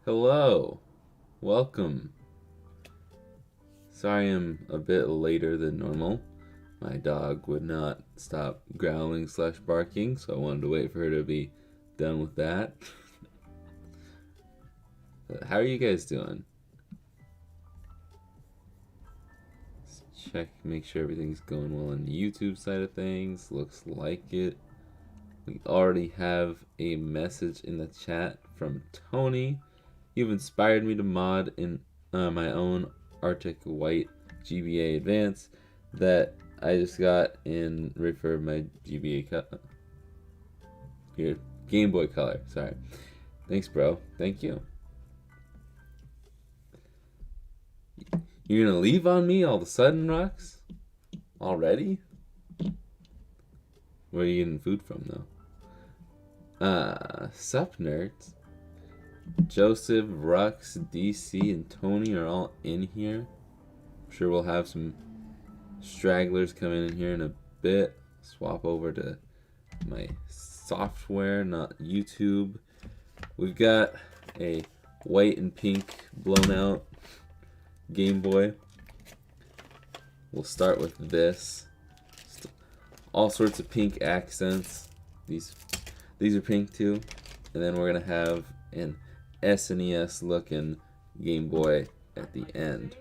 Hello, welcome. Sorry I'm a bit later than normal. My dog would not stop growling slash barking, so I wanted to wait for her to be done with that. How are you guys doing? Let's check, make sure everything's going well on the YouTube side of things. Looks like it. We already have a message in the chat from Tony. You've inspired me to mod in my own Arctic White GBA Advance that I just got in for my your Game Boy Color. Sorry. Thanks, bro. Thank you. You're gonna leave on me all of a sudden, Rox? Already? Where are you getting food from, though? Sup, nerds? Joseph, Rux, DC, and Tony are all in here. I'm sure we'll have some stragglers coming in here in a bit. Swap over to my software, not YouTube. We've got a white and pink blown out Game Boy. We'll start with this. All sorts of pink accents. These are pink too. And then we're gonna have an SNES looking Game Boy at the end.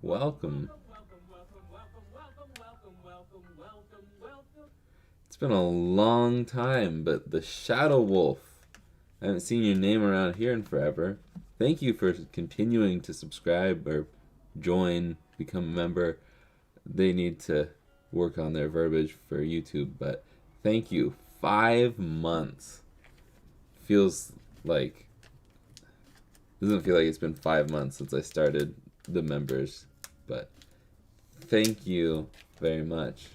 Welcome. It's been a long time, but the Shadow Wolf. I haven't seen your name around here in forever. Thank you for continuing to subscribe or join, become a member. They need to work on their verbiage for YouTube, but thank you. 5 months. Feels like, doesn't feel like it's been 5 months since I started the members, but thank you very much.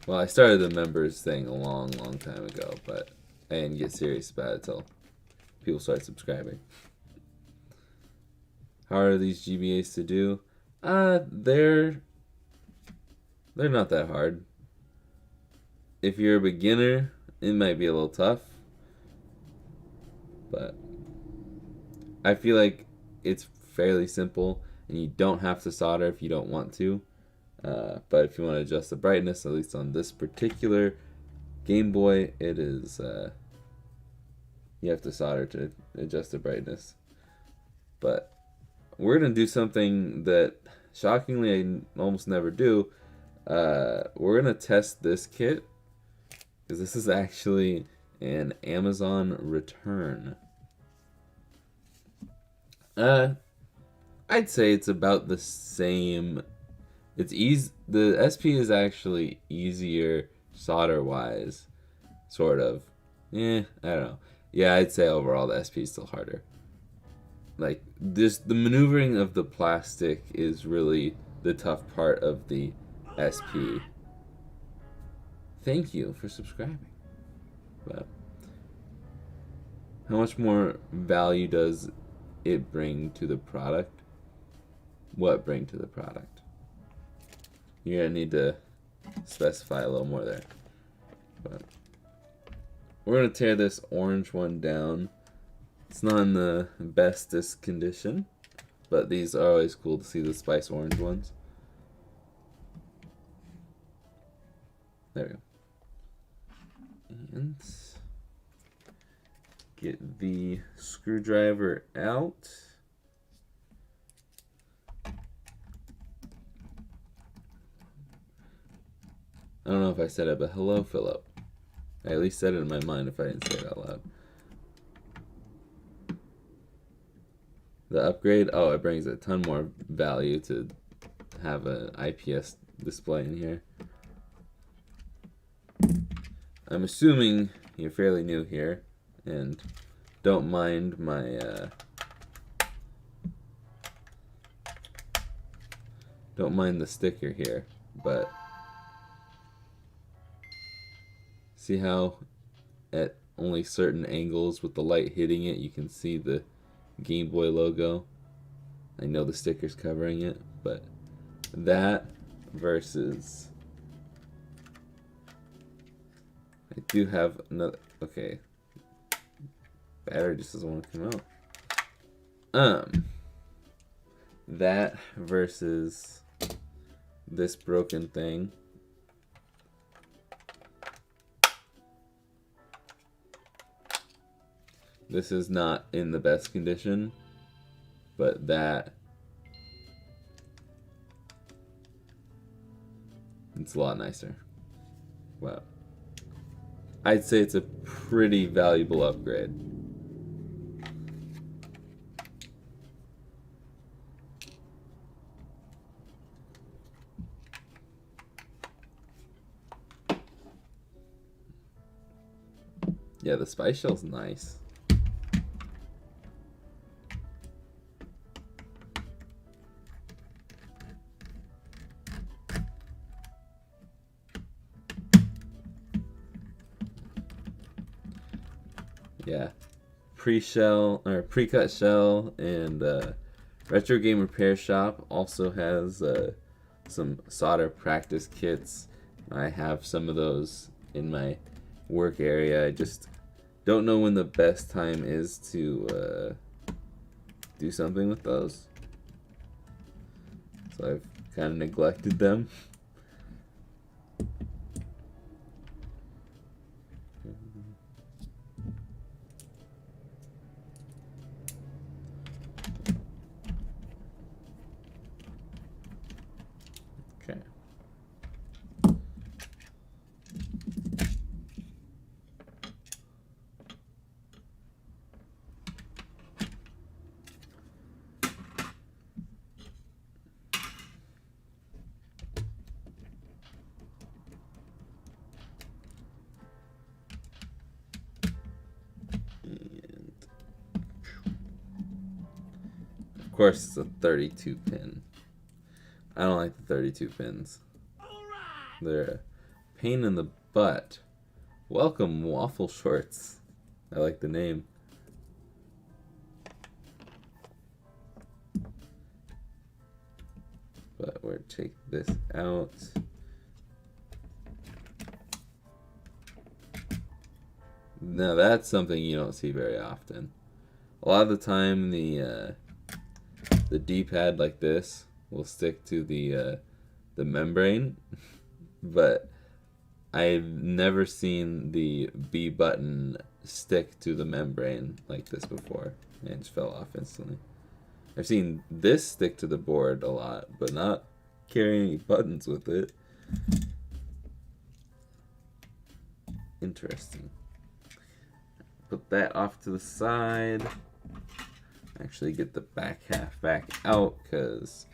Well, I started the members thing a long time ago, but I didn't get serious about it until people started subscribing. How are these GBAs to do? They're not that hard. If you're a beginner, it might be a little tough, but I feel like it's fairly simple, and you don't have to solder if you don't want to. But if you want to adjust the brightness, at least on this particular Game Boy, it is you have to solder to adjust the brightness. But we're gonna do something that shockingly I almost never do. We're gonna test this kit because this is actually an Amazon return. I'd say it's about the same. It's easy. The SP is actually easier solder wise, sort of. I don't know. Yeah, I'd say overall the SP is still harder. Like this, the maneuvering of the plastic is really the tough part of the SP. Thank you for subscribing. But how much more value does it bring to the product? What bring to the product? You're gonna need to specify a little more there. But we're gonna tear this orange one down. It's not in the bestest condition, but these are always cool to see, the spice orange ones. There we go. And get the screwdriver out. I don't know if I said it, but hello, Philip. I at least said it in my mind if I didn't say it out loud. The upgrade, oh, it brings a ton more value to have an IPS display in here. I'm assuming you're fairly new here and don't mind my don't mind the sticker here, but see how at only certain angles with the light hitting it you can see the Game Boy logo? I know the sticker's covering it, but that versus I do have another. Okay. Battery just doesn't want to come out. That versus this broken thing. This is not in the best condition, but that it's a lot nicer. Wow. I'd say it's a pretty valuable upgrade. Yeah, the spice shell's nice. Yeah, pre-shell or pre-cut shell, and Retro Game Repair Shop also has some solder practice kits. I have some of those in my work area. I just don't know when the best time is to do something with those, so I've kind of neglected them. Okay. Of course, it's a 32 pin. I don't like the 32 pins. They're a pain in the butt. Welcome, Waffle Shorts. I like the name. But we'll take this out. Now that's something you don't see very often. A lot of the time, the D-pad like this will stick to the membrane, but I've never seen the B button stick to the membrane like this before, and it just fell off instantly. I've seen this stick to the board a lot, but not carry any buttons with it. Interesting. Put that off to the side. Actually get the back half back out, because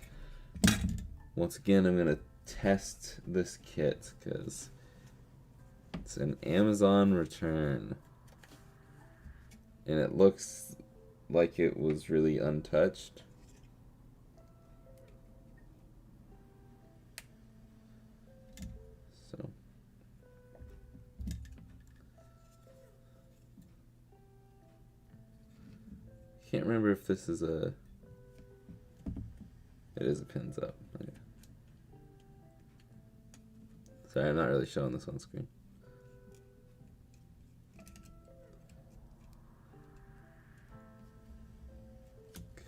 once again I'm going to test this kit, because it's an Amazon return and it looks like it was really untouched. So can't remember if this is a... It is a pins up. Okay. Sorry, I'm not really showing this on screen.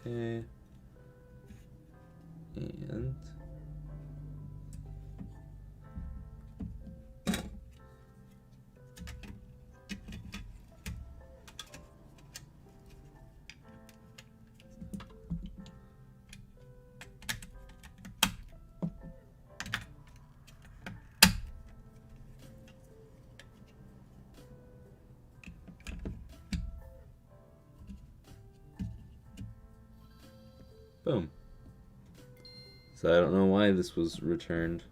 Okay. And boom. So I don't know why this was returned.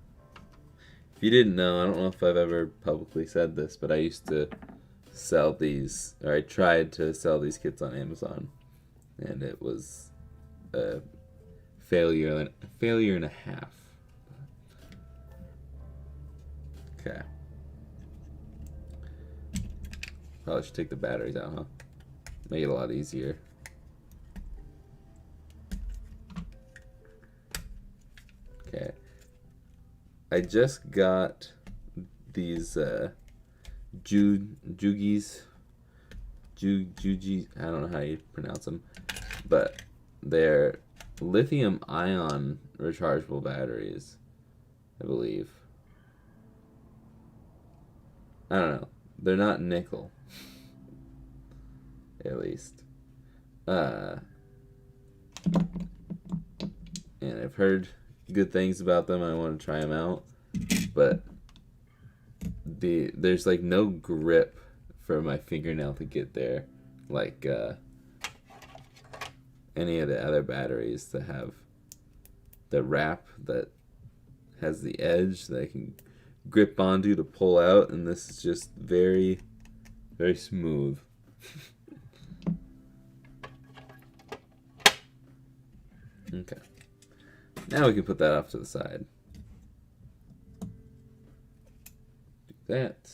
If you didn't know, I don't know if I've ever publicly said this, but I used to sell these, or I tried to sell these kits on Amazon, and it was a failure and a half. Okay. Probably should take the batteries out, huh? Make it a lot easier. Okay. I just got these Jugis, I don't know how you pronounce them, but they're lithium ion rechargeable batteries, I believe. I don't know. They're not nickel, at least. And I've heard good things about them. I want to try them out, but there's like no grip for my fingernail to get there, like any of the other batteries that have the wrap that has the edge that I can grip onto to pull out, and this is just very, very smooth. Okay. Now we can put that off to the side. Do that.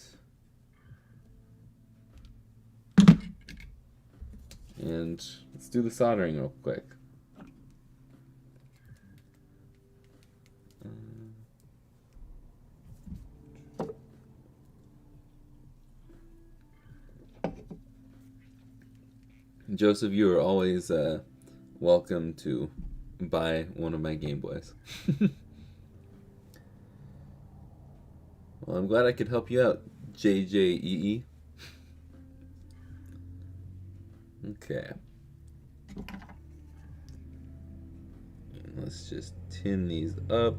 And let's do the soldering real quick. Joseph, you are always welcome to buy one of my Game Boys. Well, I'm glad I could help you out, JJEE. Okay. Let's just tin these up.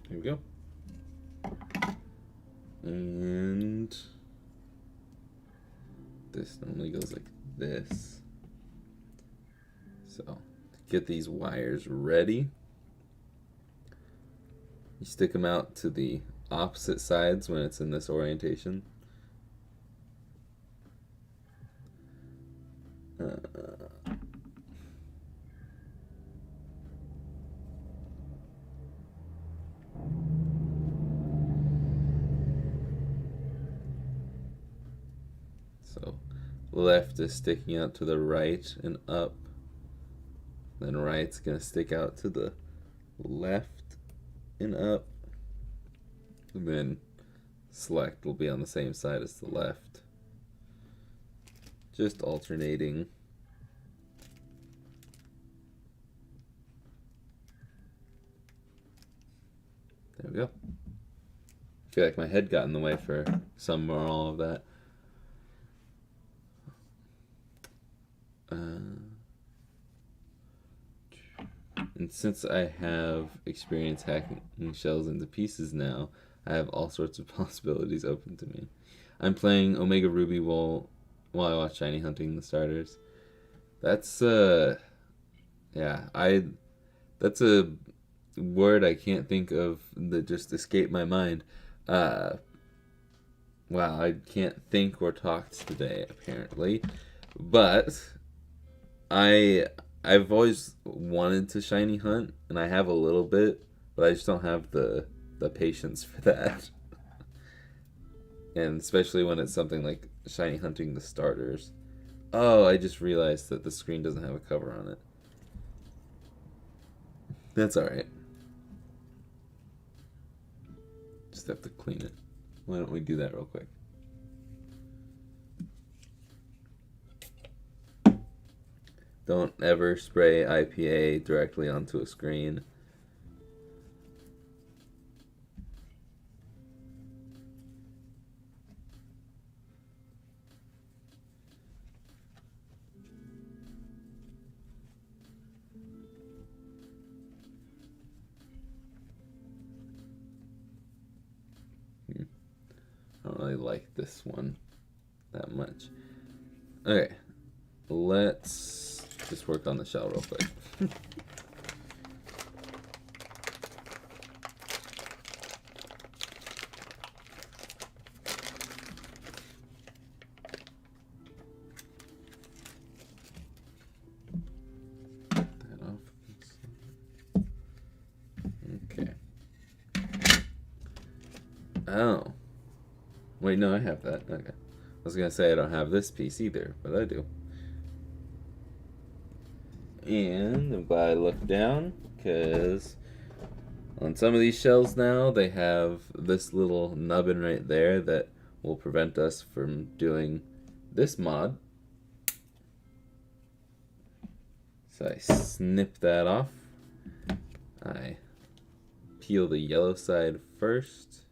Here we go. And this normally goes like this. So, to get these wires ready, you stick them out to the opposite sides when it's in this orientation. So left is sticking out to the right and up. Then right's gonna stick out to the left and up. And then select will be on the same side as the left. Just alternating. There we go. I feel like my head got in the way for some or all of that. And since I have experience hacking shells into pieces now, I have all sorts of possibilities open to me. I'm playing Omega Ruby while I watch Shiny Hunting the starters. That's that's a word I can't think of that just escaped my mind. Wow, I can't think or talk today apparently, but I've always wanted to shiny hunt, and I have a little bit, but I just don't have the patience for that. And especially when it's something like shiny hunting the starters. Oh, I just realized that the screen doesn't have a cover on it. That's alright. Just have to clean it. Why don't we do that real quick? Don't ever spray IPA directly onto a screen. I don't really like this one that much. Okay, let's just work on the shell real quick. That off. Okay. Oh. Wait, no, I have that. Okay. I was going to say I don't have this piece either, but I do. And I'm glad I looked down, because On some of these shells now, they have this little nubbin right there that will prevent us from doing this mod. So I snip that off. I peel the yellow side first.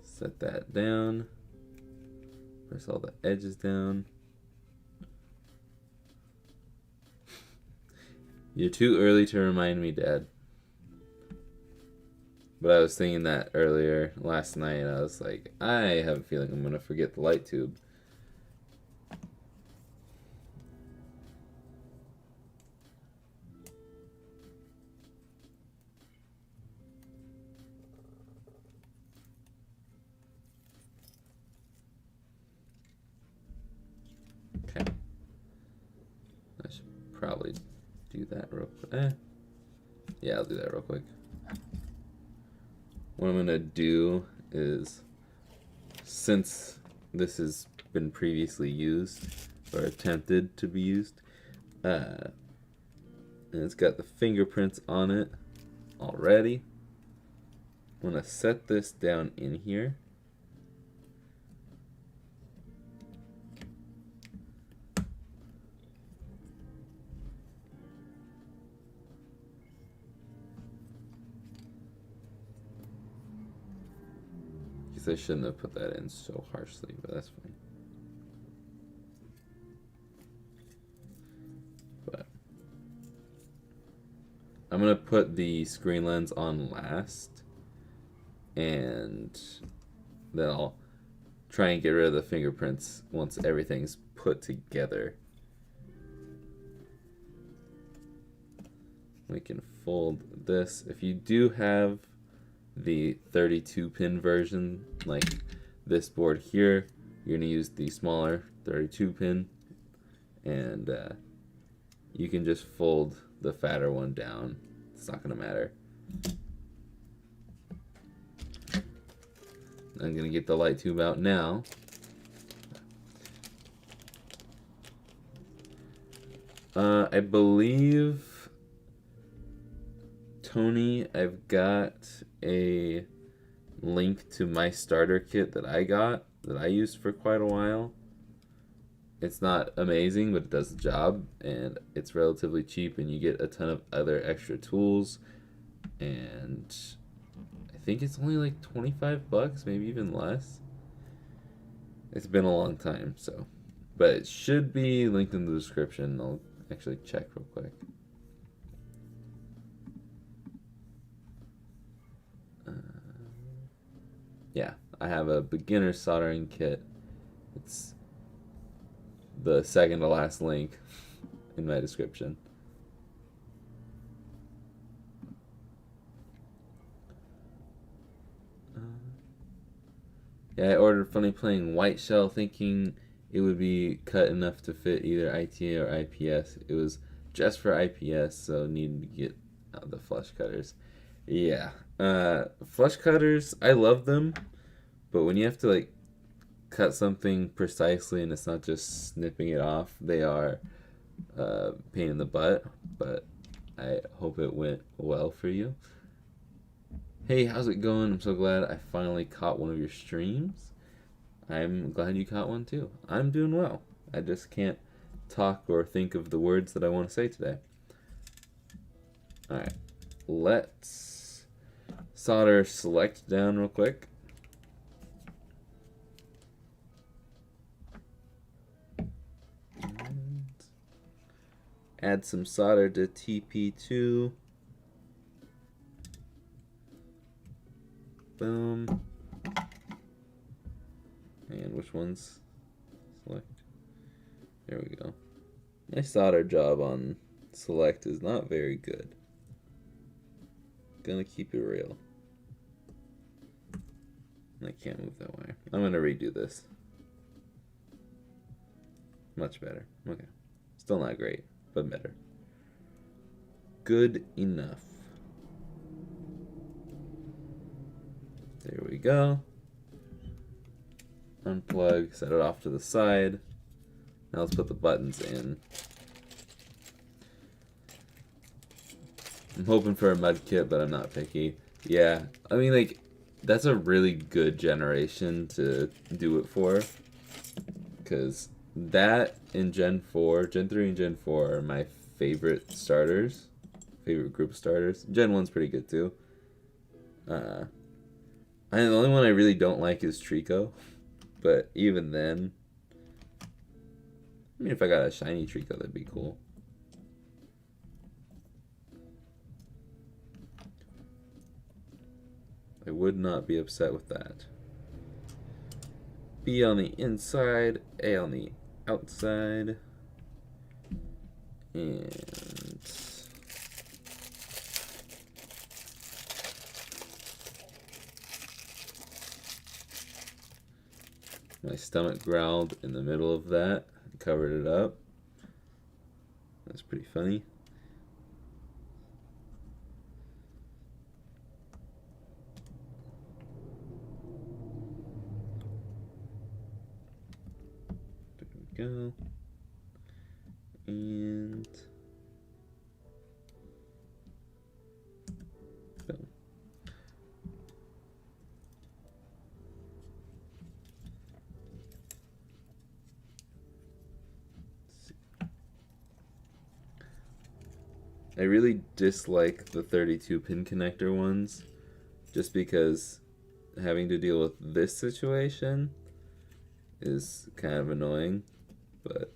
Set that down. Press all the edges down. You're too early to remind me, Dad. But I was thinking that earlier last night, and I was like, I have a feeling I'm going to forget the light tube. Okay. I should probably do that real quick. Yeah, I'll do that real quick. What I'm going to do is, since this has been previously used, or attempted to be used, and it's got the fingerprints on it already, I'm going to set this down in here. I shouldn't have put that in so harshly, but that's fine. But I'm gonna put the screen lens on last, and then I'll try and get rid of the fingerprints once everything's put together. We can fold this. If you do have the 32 pin version, like this board here, you're gonna use the smaller 32 pin, and you can just fold the fatter one down. It's not gonna matter. I'm gonna get the light tube out now. I believe, Tony, I've got a link to my starter kit that I used for quite a while. It's not amazing, but it does the job, and it's relatively cheap, and you get a ton of other extra tools, and I think it's only like 25 bucks, maybe even less. It's been a long time, so, but it should be linked in the description. I'll actually check real quick. Yeah, I have a beginner soldering kit. It's the second to last link in my description. Yeah, I ordered Funny Playing White Shell thinking it would be cut enough to fit either ITA or IPS. It was just for IPS, so needed to get the flush cutters. Yeah. Flush cutters, I love them, but when you have to like cut something precisely and it's not just snipping it off, they are pain in the butt, but I hope it went well for you. Hey, how's it going? I'm so glad I finally caught one of your streams. I'm glad you caught one too. I'm doing well. I just can't talk or think of the words that I want to say today. Alright, let's solder select down real quick. And add some solder to TP2. Boom. And which one's select? There we go. My solder job on select is not very good. Gonna keep it real. I can't move that wire. I'm gonna redo this. Much better. Okay. Still not great, but better. Good enough. There we go. unplug, set it off to the side. Now let's put the buttons in. I'm hoping for a mud kit, but I'm not picky. Yeah, I mean, like, that's a really good generation to do it for. Because that and Gen 4, Gen 3 and Gen 4 are my favorite starters. Favorite group of starters. Gen 1's pretty good too. The only one I really don't like is Trico. But even then, I mean, if I got a shiny Trico, that'd be cool. I would not be upset with that. B on the inside, A on the outside. And my stomach growled in the middle of that, covered it up. That's pretty funny. There we go. And boom. I really dislike the 32 pin connector ones just because having to deal with this situation is kind of annoying. But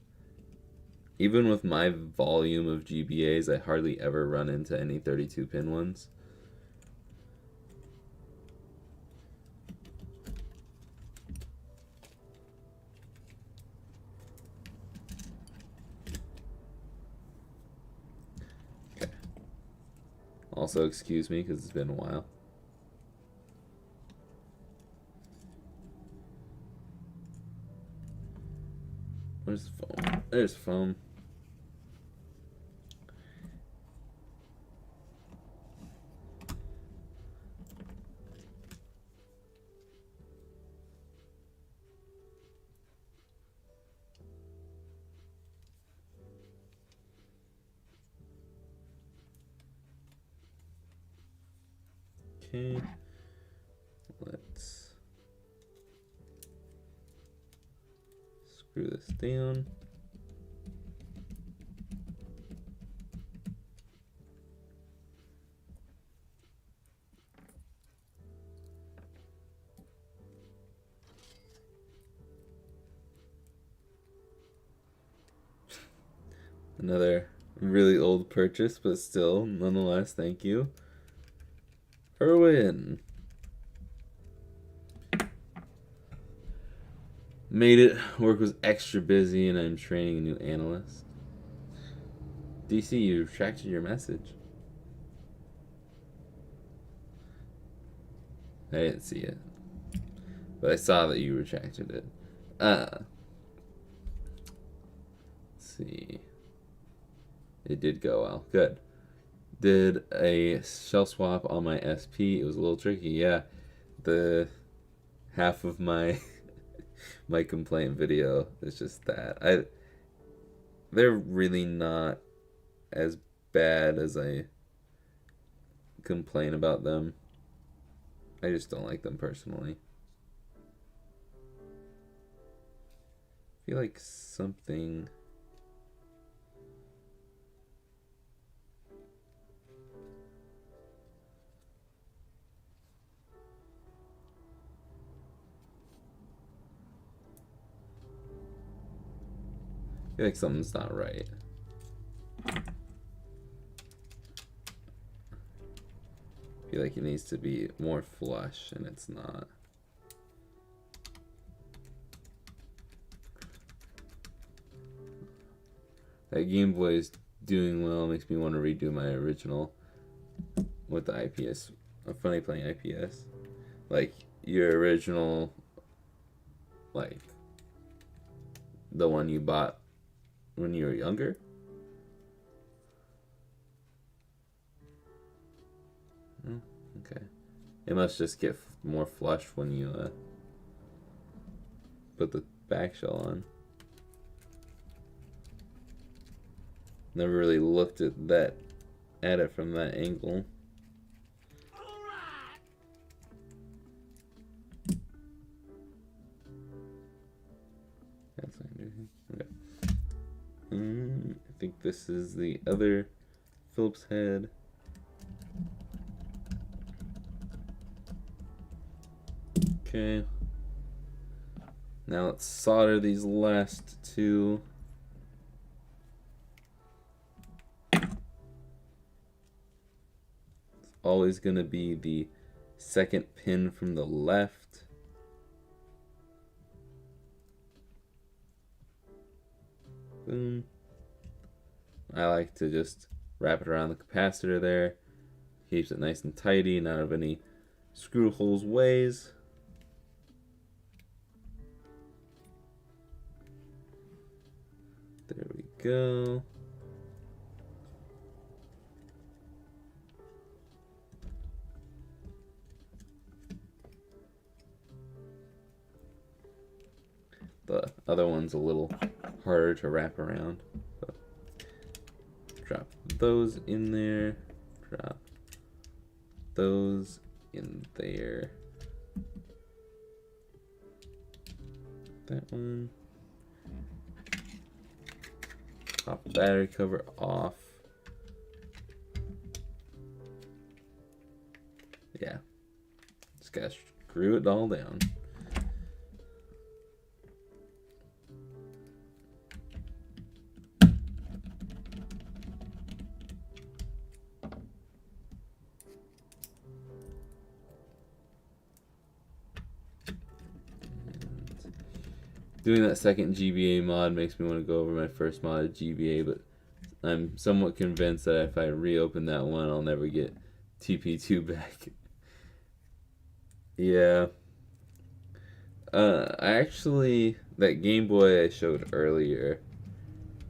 even with my volume of GBAs, I hardly ever run into any 32 pin ones. Okay. Also, excuse me because it's been a while. Where's the foam? There's foam. Okay. Let's screw this down. Another really old purchase, but still, nonetheless, thank you. Erwin. Made it. Work was extra busy and I'm training a new analyst. DC, you retracted your message. I didn't see it. But I saw that you retracted it. Let's see. It did go well. Good. Did a shell swap on my SP. It was a little tricky. Yeah. The half of my my complaint video is just that. They're really not as bad as I complain about them. I just don't like them personally. I feel like something... I feel like something's not right. I feel like it needs to be more flush, and it's not. That Game Boy is doing well. Makes me want to redo my original with the IPS. Funny playing IPS. Like, your original, like, the one you bought when you were younger? Oh, okay. It must just get more flush when you put the back shell on. Never really looked at it from that angle. That's not good. Okay. I think this is the other Phillips head. Okay. Now let's solder these last two. Always going to be the second pin from the left. Boom. I like to just wrap it around the capacitor there. Keeps it nice and tidy, not of any screw holes ways. There we go. The other one's a little harder to wrap around. So drop those in there. Drop those in there. That one. Pop the battery cover off. Yeah. Just gotta screw it all down. Doing that second GBA mod makes me want to go over my first mod of GBA, but I'm somewhat convinced that if I reopen that one, I'll never get TP2 back. Yeah. I actually, that Game Boy I showed earlier,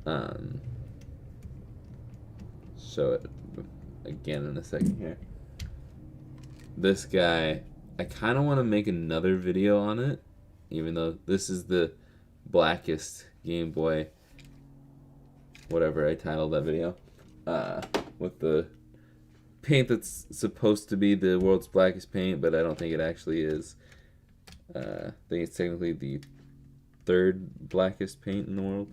show it again in a second here. This guy, I kind of want to make another video on it, even though this is the blackest Game Boy, whatever I titled that video, with the paint that's supposed to be the world's blackest paint, but I don't think it actually is. I think it's technically the third blackest paint in the world.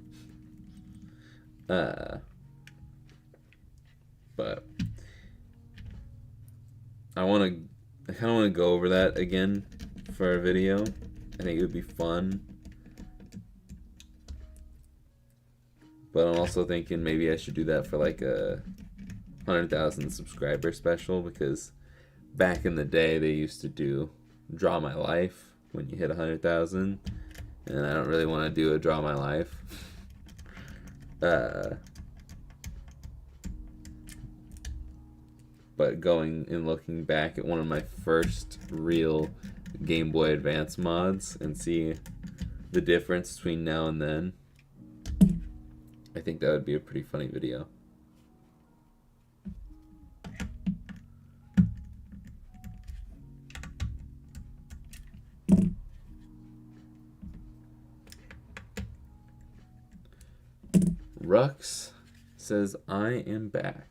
But I kind of want to go over that again for a video. I think it would be fun. But I'm also thinking maybe I should do that for like a 100,000 subscriber special, because back in the day they used to do Draw My Life when you hit 100,000, and I don't really want to do a Draw My Life. But going and looking back at one of my first real Game Boy Advance mods and see the difference between now and then, I think that would be a pretty funny video. Rux says, I am back.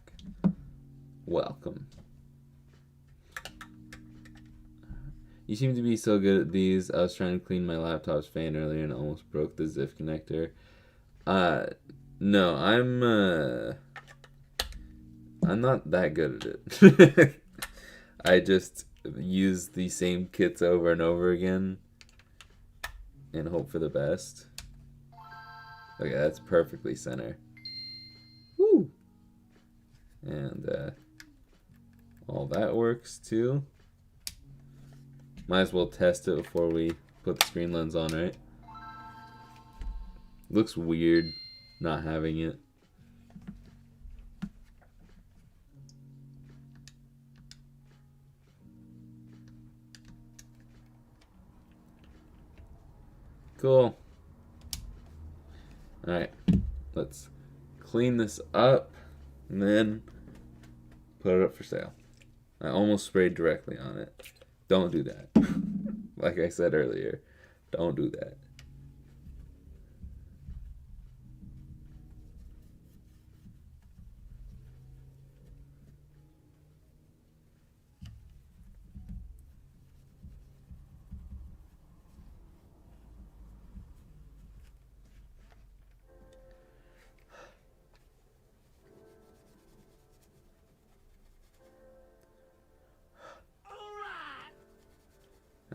Welcome. You seem to be so good at these. I was trying to clean my laptop's fan earlier and almost broke the ZIF connector. No, I'm not that good at it. I just use the same kits over and over again and hope for the best. Okay, that's perfectly center. Woo! And all that works too. Might as well test it before we put the screen lens on, right? Looks weird not having it. Cool. Alright, let's clean this up and then put it up for sale. I almost sprayed directly on it. Don't do that. Like I said earlier, don't do that.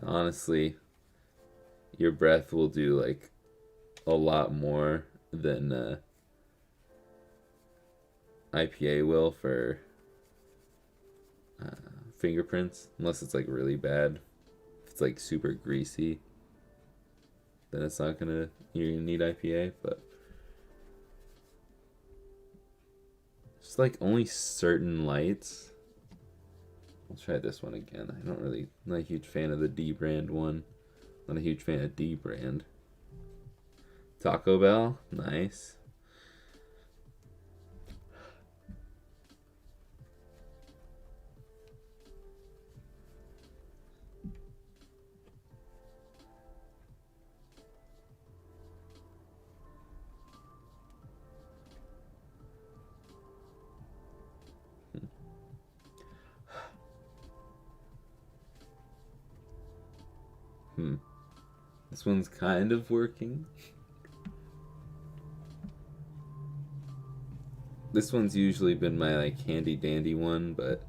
honestly, your breath will do like a lot more than IPA will for fingerprints, unless it's like really bad. If it's like super greasy, then it's not gonna, you're gonna need IPA. But it's like only certain lights. I'll try this one again. I'm not a huge fan of the D brand one. Not a huge fan of D brand. Taco Bell, nice. This one's kind of working. This one's usually been my like handy dandy one, but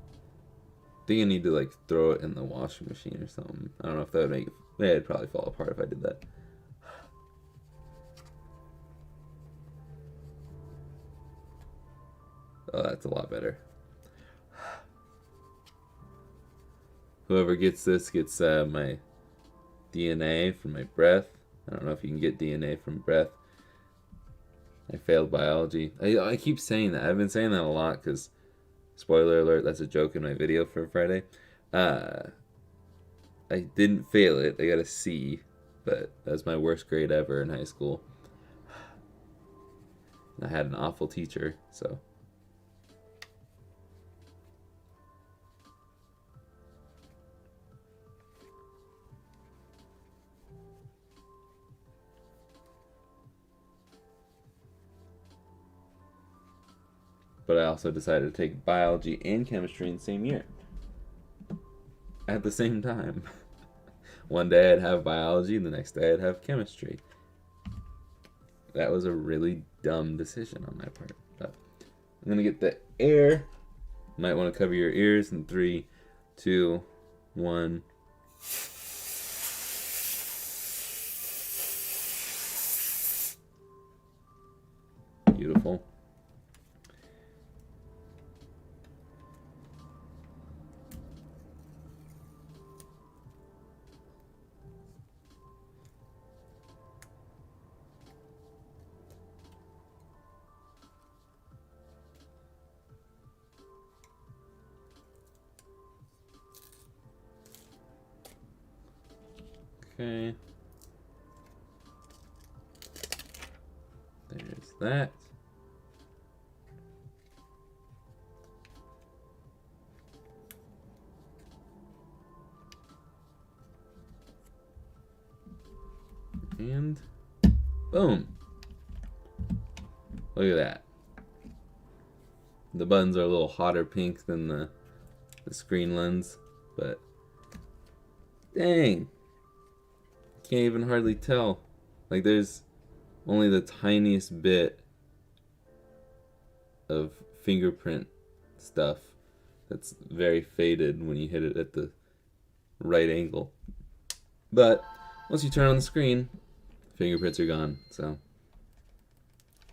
I think I need to like throw it in the washing machine or something. I don't know if that would make it. Yeah, it'd probably fall apart if I did that. Oh, that's a lot better. Whoever gets this gets my DNA from my breath. I don't know if you can get DNA from breath. I failed biology. I keep saying that. I've been saying that a lot because, spoiler alert, that's a joke in my video for Friday. I didn't fail it. I got a C, but that was my worst grade ever in high school. I had an awful teacher, so. But I also decided to take biology and chemistry in the same year. At the same time. One day I'd have biology, the next day I'd have chemistry. That was a really dumb decision on my part. But I'm gonna get the air. Might want to cover your ears in 3, 2, 1. Beautiful. Okay. There's that. And boom. Look at that. The buttons are a little hotter pink than the screen lens, but dang. Can't even hardly tell. Like there's only the tiniest bit of fingerprint stuff that's very faded when you hit it at the right angle. But once you turn on the screen, fingerprints are gone. So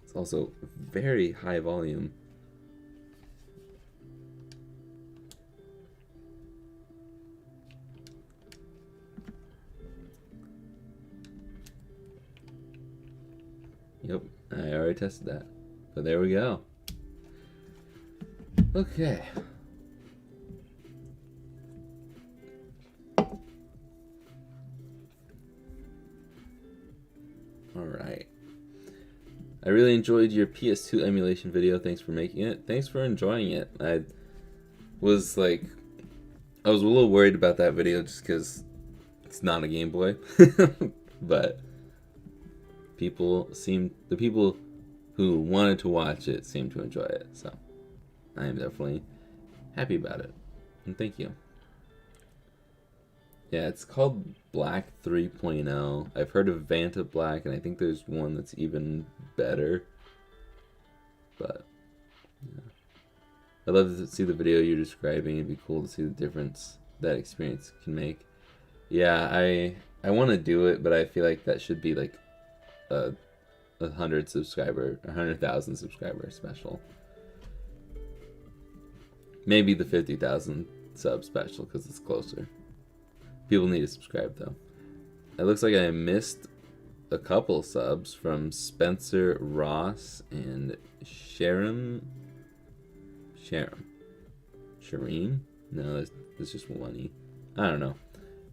it's also very high volume. Yep, I already tested that. But there we go. Okay. Alright. I really enjoyed your PS2 emulation video. Thanks for making it. Thanks for enjoying it. I was a little worried about that video just because it's not a Game Boy. But the people who wanted to watch it seemed to enjoy it, so I am definitely happy about it, and thank you. Yeah, it's called Black 3.0. I've heard of Vanta Black, and I think there's one that's even better, but yeah. I'd love to see the video you're describing. It'd be cool to see the difference that experience can make. Yeah, I want to do it, but I feel like that should be like a 100,000 subscriber special. Maybe the 50,000 sub special because it's closer. People need to subscribe though. It looks like I missed a couple subs from Spencer, Ross, and Sharon. Shireen? No, that's just one E. I don't know.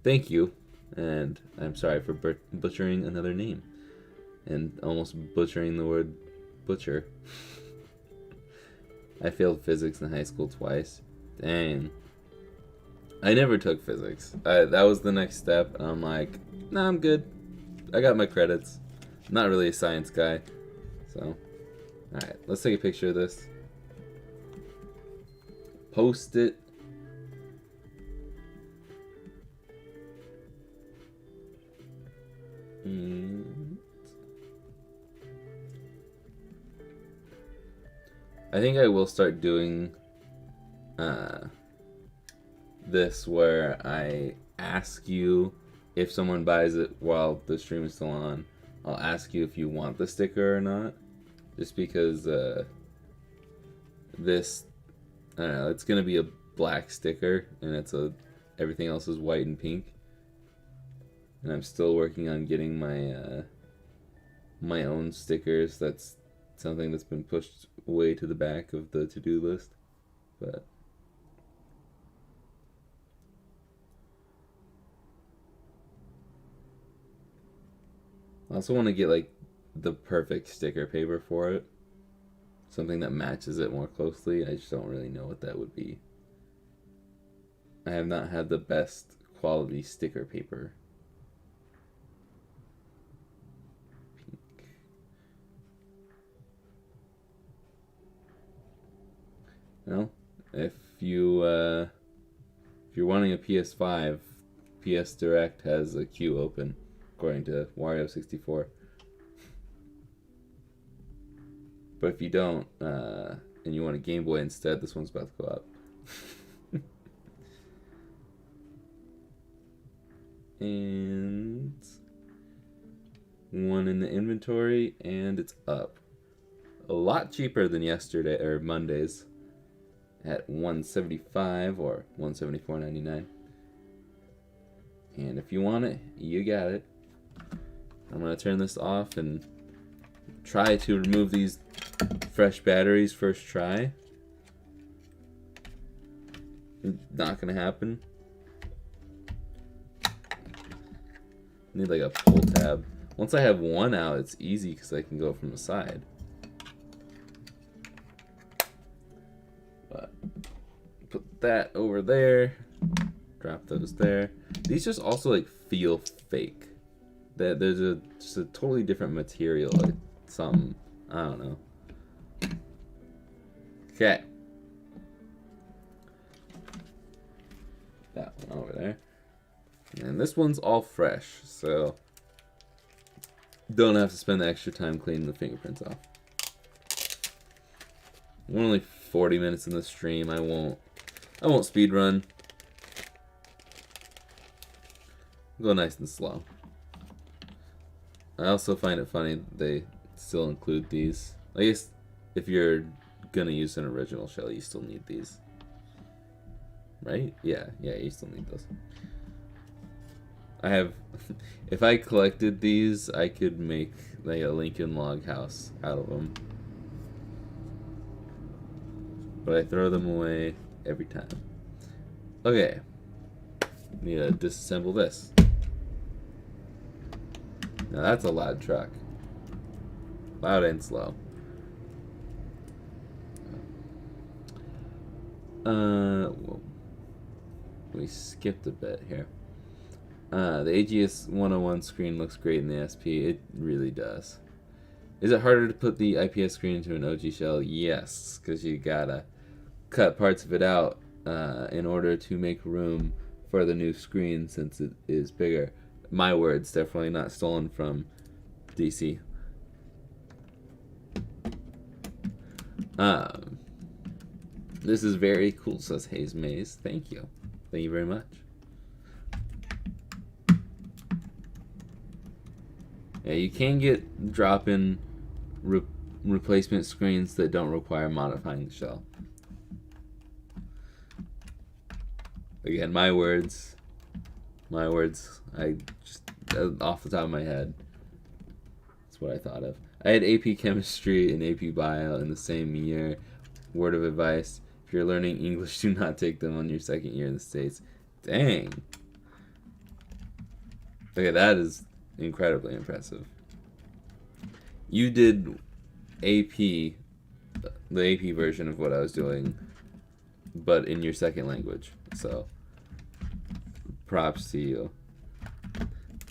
Thank you, and I'm sorry for butchering another name. And almost butchering the word butcher. I failed physics in high school twice. Dang. I never took physics. That was the next step, and I'm like, nah, I'm good. I got my credits. I'm not really a science guy. So, alright, let's take a picture of this. Post it. And I think I will start doing this where I ask you if someone buys it while the stream is still on. I'll ask you if you want the sticker or not, just because this, I don't know, it's gonna be a black sticker and everything else is white and pink, and I'm still working on getting my my own stickers. That's something that's been pushed way to the back of the to-do list, but I also want to get like the perfect sticker paper for it. Something that matches it more closely. I just don't really know what that would be. I have not had the best quality sticker paper. Pink. Well, if you're wanting a PS5, PS Direct has a queue open, according to Wario64. But if you don't, and you want a Game Boy instead, this one's about to go up. And one in the inventory, and it's up. A lot cheaper than yesterday, or Monday's, at $175 or $174.99. And if you want it, you got it. I'm going to turn this off and try to remove these fresh batteries first try. Not going to happen. Need like a pull tab. Once I have one out, it's easy because I can go from the side. But put that over there. Drop those there. These just also like feel fake. That there's just a totally different material, like something, I don't know. Okay. That one over there. And this one's all fresh, so don't have to spend the extra time cleaning the fingerprints off. We're only 40 minutes in the stream. I won't speed run. Go nice and slow. I also find it funny that they still include these. I guess if you're gonna use an original shell, you still need these. Right? Yeah, you still need those. I have, if I collected these, I could make like a Lincoln log house out of them. But I throw them away every time. Okay. Need to disassemble this. Now that's a loud truck. Loud and slow. Well, we skipped a bit here. The AGS 101 screen looks great in the SP. It really does. Is it harder to put the IPS screen into an OG shell? Yes, because you gotta cut parts of it out in order to make room for the new screen since it is bigger. My words, definitely not stolen from DC. This is very cool, says Hayes Maze. Thank you. Thank you very much. Yeah, you can get drop-in replacement screens that don't require modifying the shell. Again, my words. I just off the top of my head, that's what I thought of. I had AP Chemistry and AP Bio in the same year. Word of advice: if you're learning English, do not take them on your second year in the States. Dang. Okay, that is incredibly impressive. You did AP, the AP version of what I was doing, but in your second language. So, props to you.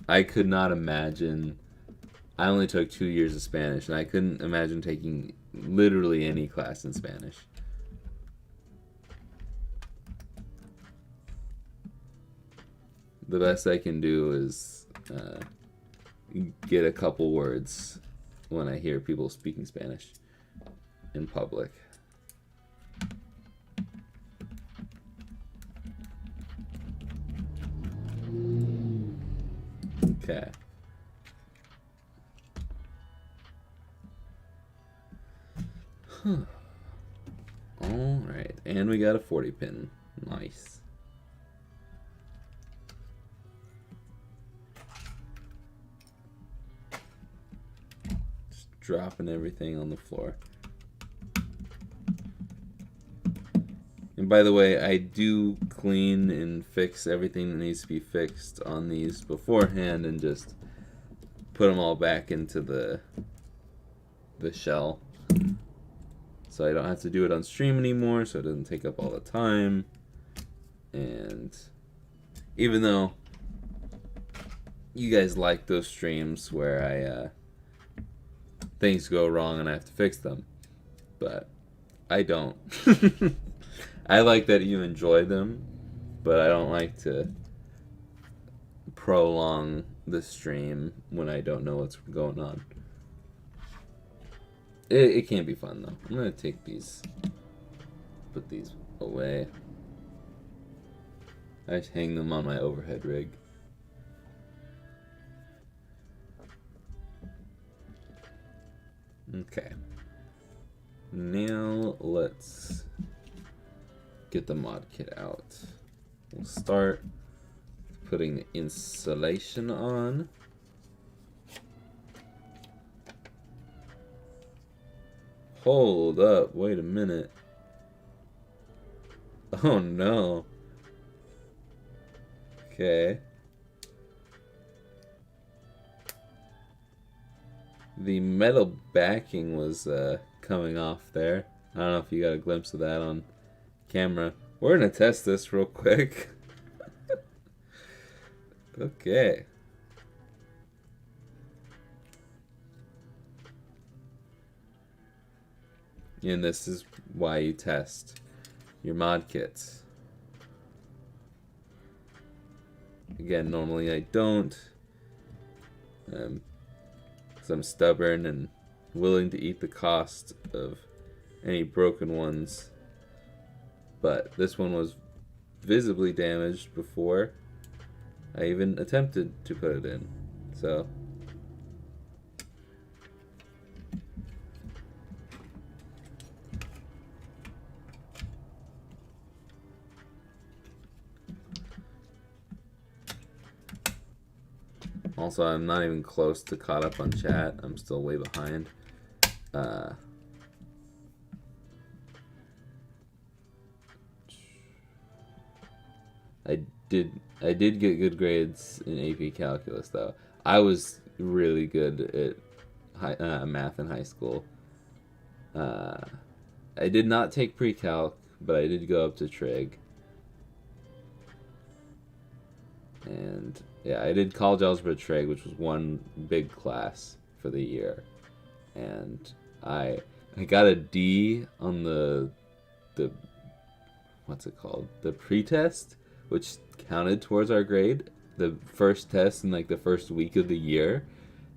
I could not imagine. I only took 2 years of Spanish, and I couldn't imagine taking literally any class in Spanish. The best I can do is get a couple words when I hear people speaking Spanish in public. Okay. Alright, and we got a 40 pin. Nice. Just dropping everything on the floor. And by the way, I do clean and fix everything that needs to be fixed on these beforehand and just put them all back into the shell. So I don't have to do it on stream anymore, so it doesn't take up all the time. And even though you guys like those streams where things go wrong and I have to fix them, but I don't. I like that you enjoy them, but I don't like to prolong the stream when I don't know what's going on. It can be fun though. I'm gonna take these, put these away. I just hang them on my overhead rig. Okay. Now let's get the mod kit out. We'll start putting the insulation on. Hold up, wait a minute. Oh no. Okay. The metal backing was coming off there. I don't know if you got a glimpse of that on camera. We're gonna test this real quick. Okay. And this is why you test your mod kits. Again, normally I don't. Because I'm stubborn and willing to eat the cost of any broken ones. But this one was visibly damaged before I even attempted to put it in. So also, I'm not even close to caught up on chat. I'm still way behind. I did get good grades in AP Calculus though. I was really good at math in high school. I did not take pre-calc, but I did go up to trig. And yeah, I did college algebra trig, which was one big class for the year. And I got a D on the what's it called? The pre-test, which counted towards our grade. The first test in like the first week of the year,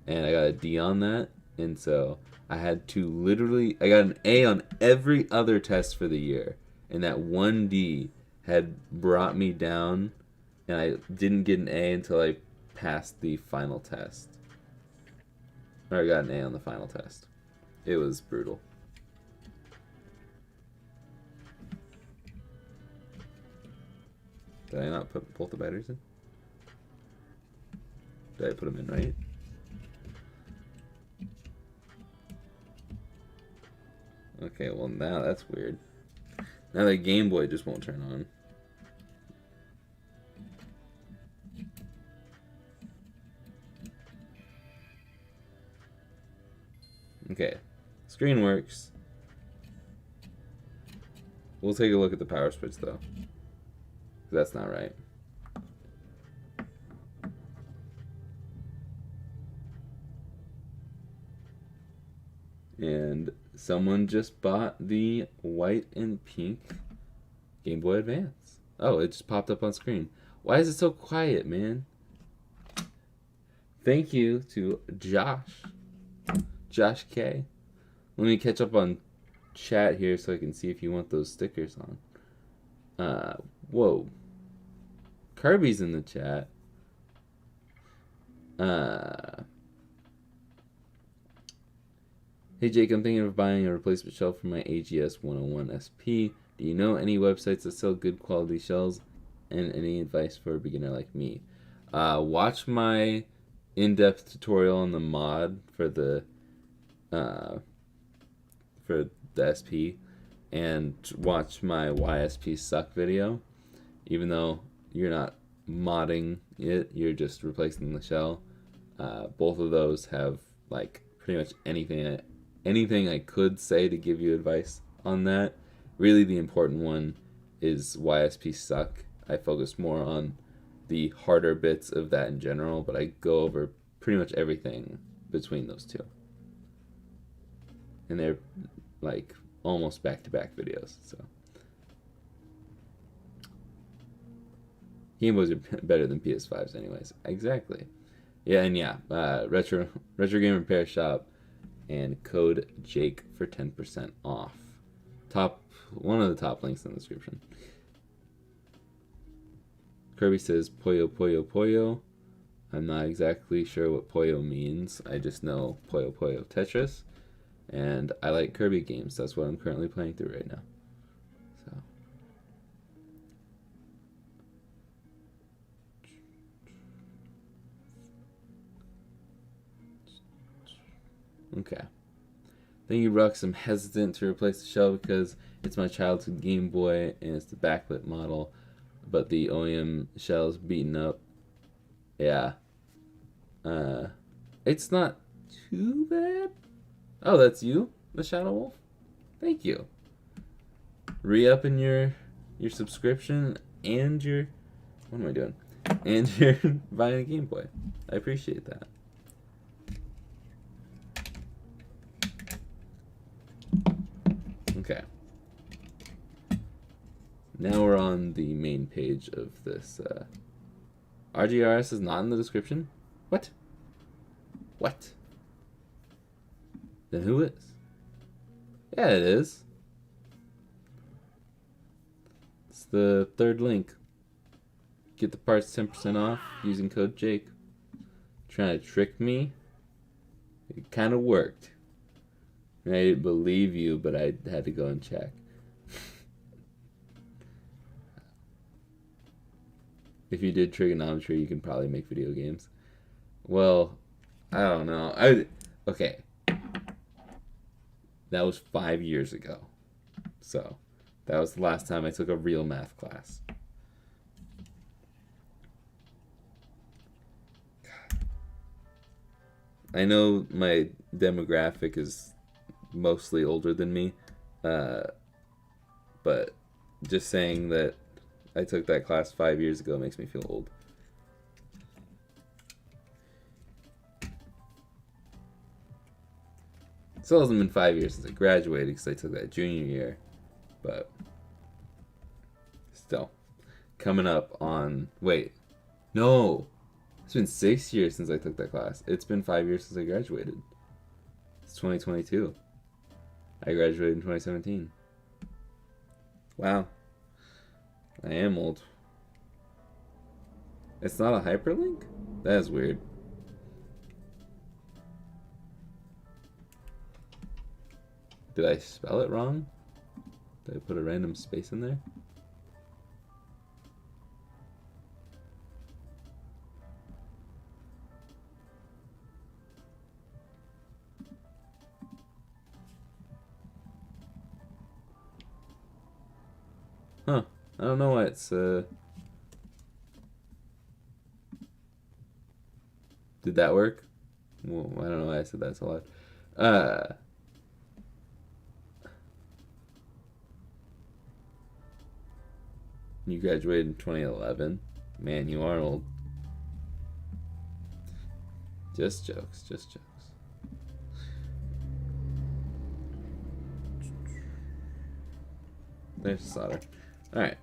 and I got a D on that. And so I had to literally, I got an A on every other test for the year, and that one D had brought me down, and I didn't get an A until I passed the final test. Or I got an A on the final test. It was brutal. Did I not put both the batteries in? Did I put them in right? Okay, well now that's weird. Now the Game Boy just won't turn on. Okay, screen works. We'll take a look at the power switch though. That's not right. And someone just bought the white and pink Game Boy Advance. Oh, it just popped up on screen. Why is it so quiet, man? Thank you to Josh K. Let me catch up on chat here so I can see if you want those stickers on. Whoa. Kirby's in the chat. Hey Jake, I'm thinking of buying a replacement shell for my AGS 101 SP. Do you know any websites that sell good quality shells? And any advice for a beginner like me? Watch my in-depth tutorial on the mod for the SP, and watch my YSP suck video. Even though you're not modding it, you're just replacing the shell. Both of those have like pretty much anything I could say to give you advice on that. Really, the important one is YSP suck. I focus more on the harder bits of that in general, but I go over pretty much everything between those two. And they're like almost back-to-back videos, so. Game Boys are better than PS5s anyways. Exactly. Yeah, and yeah, Retro Game Repair Shop and code Jake for 10% off. One of the top links in the description. Kirby says Poyo Poyo Poyo. I'm not exactly sure what Poyo means. I just know Poyo Poyo Tetris. And I like Kirby games. That's what I'm currently playing through right now. So. Okay. Thank you, Rux. I'm hesitant to replace the shell because it's my childhood Game Boy and it's the backlit model, but the OEM shell is beaten up. Yeah. It's not too bad. Oh, that's you, the Shadow Wolf? Thank you. Re-upping your subscription and your... What am I doing? And you're buying a Game Boy. I appreciate that. Okay. Now we're on the main page of this. RGRS is not in the description? What? What? Then who is? Yeah, it is. It's the third link. Get the parts 10% off using code Jake. Trying to trick me? It kind of worked. I didn't believe you, but I had to go and check. If you did trigonometry, you can probably make video games. Well, I don't know. Okay. That was 5 years ago. So, that was the last time I took a real math class. I know my demographic is mostly older than me, but just saying that I took that class 5 years ago makes me feel old. It still hasn't been 5 years since I graduated because I took that junior year, but still. Coming up on... Wait. No! It's been 6 years since I took that class. It's been 5 years since I graduated. It's 2022. I graduated in 2017. Wow. I am old. It's not a hyperlink? That is weird. Did I spell it wrong? Did I put a random space in there? Huh. I don't know why it's, Did that work? Well, I don't know why I said that so loud. You graduated in 2011? Man, you are old. Just jokes, just jokes. There's the solder. Alright.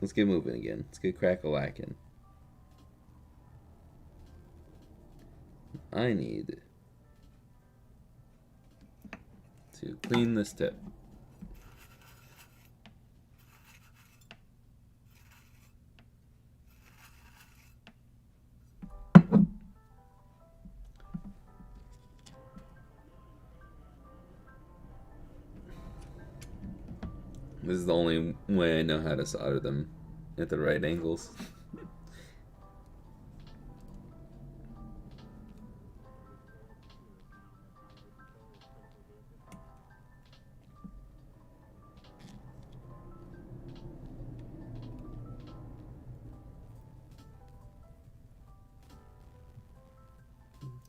Let's get moving again. Let's get crack-a-lackin'. I need to clean this tip. This is the only way I know how to solder them at the right angles.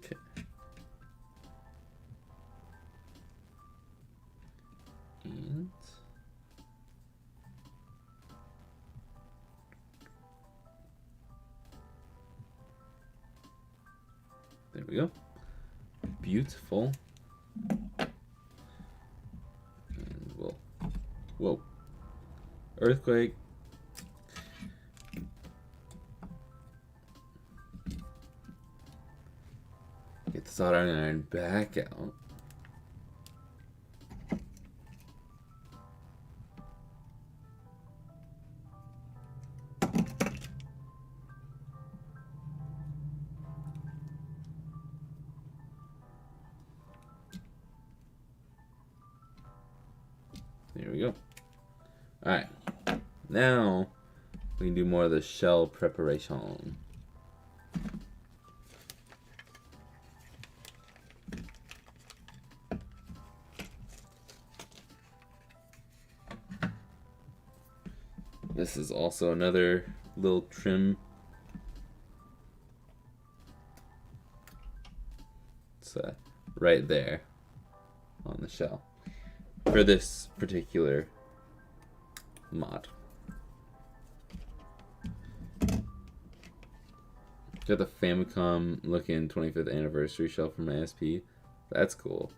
Okay. And there we go. Beautiful. And we'll... Whoa. Earthquake. Get the soldering iron back out. There we go. Alright. Now we can do more of the shell preparation. This is also another little trim. It's right there on the shell for this particular mod. Got the Famicom looking 25th anniversary shell from my SP. That's cool.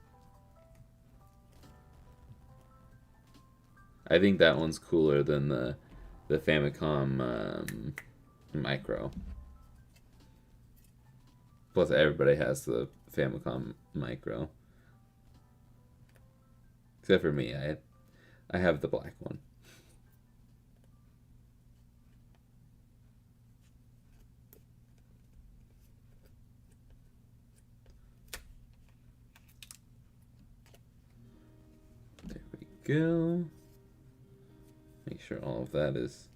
I think that one's cooler than the Famicom Micro. Plus, everybody has the Famicom Micro, except for me. I have the black one. There we go. Make sure all of that is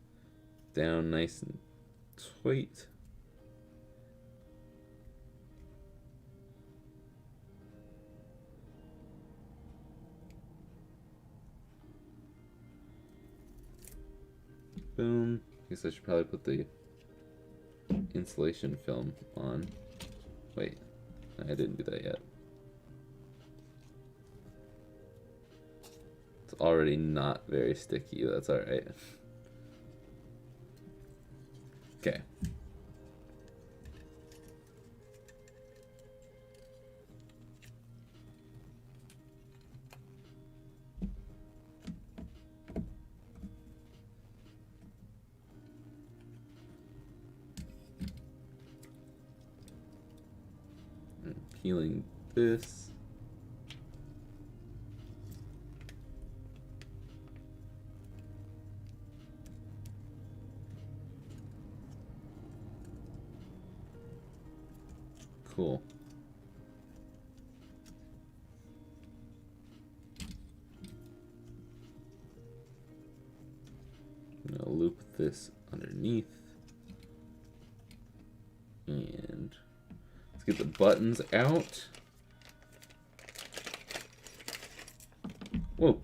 down nice and tight. Boom. Guess I should probably put the insulation film on. Wait, I didn't do that yet. It's already not very sticky, that's alright. Okay. And peeling this. Cool. underneath. And let's get the buttons out. Whoa.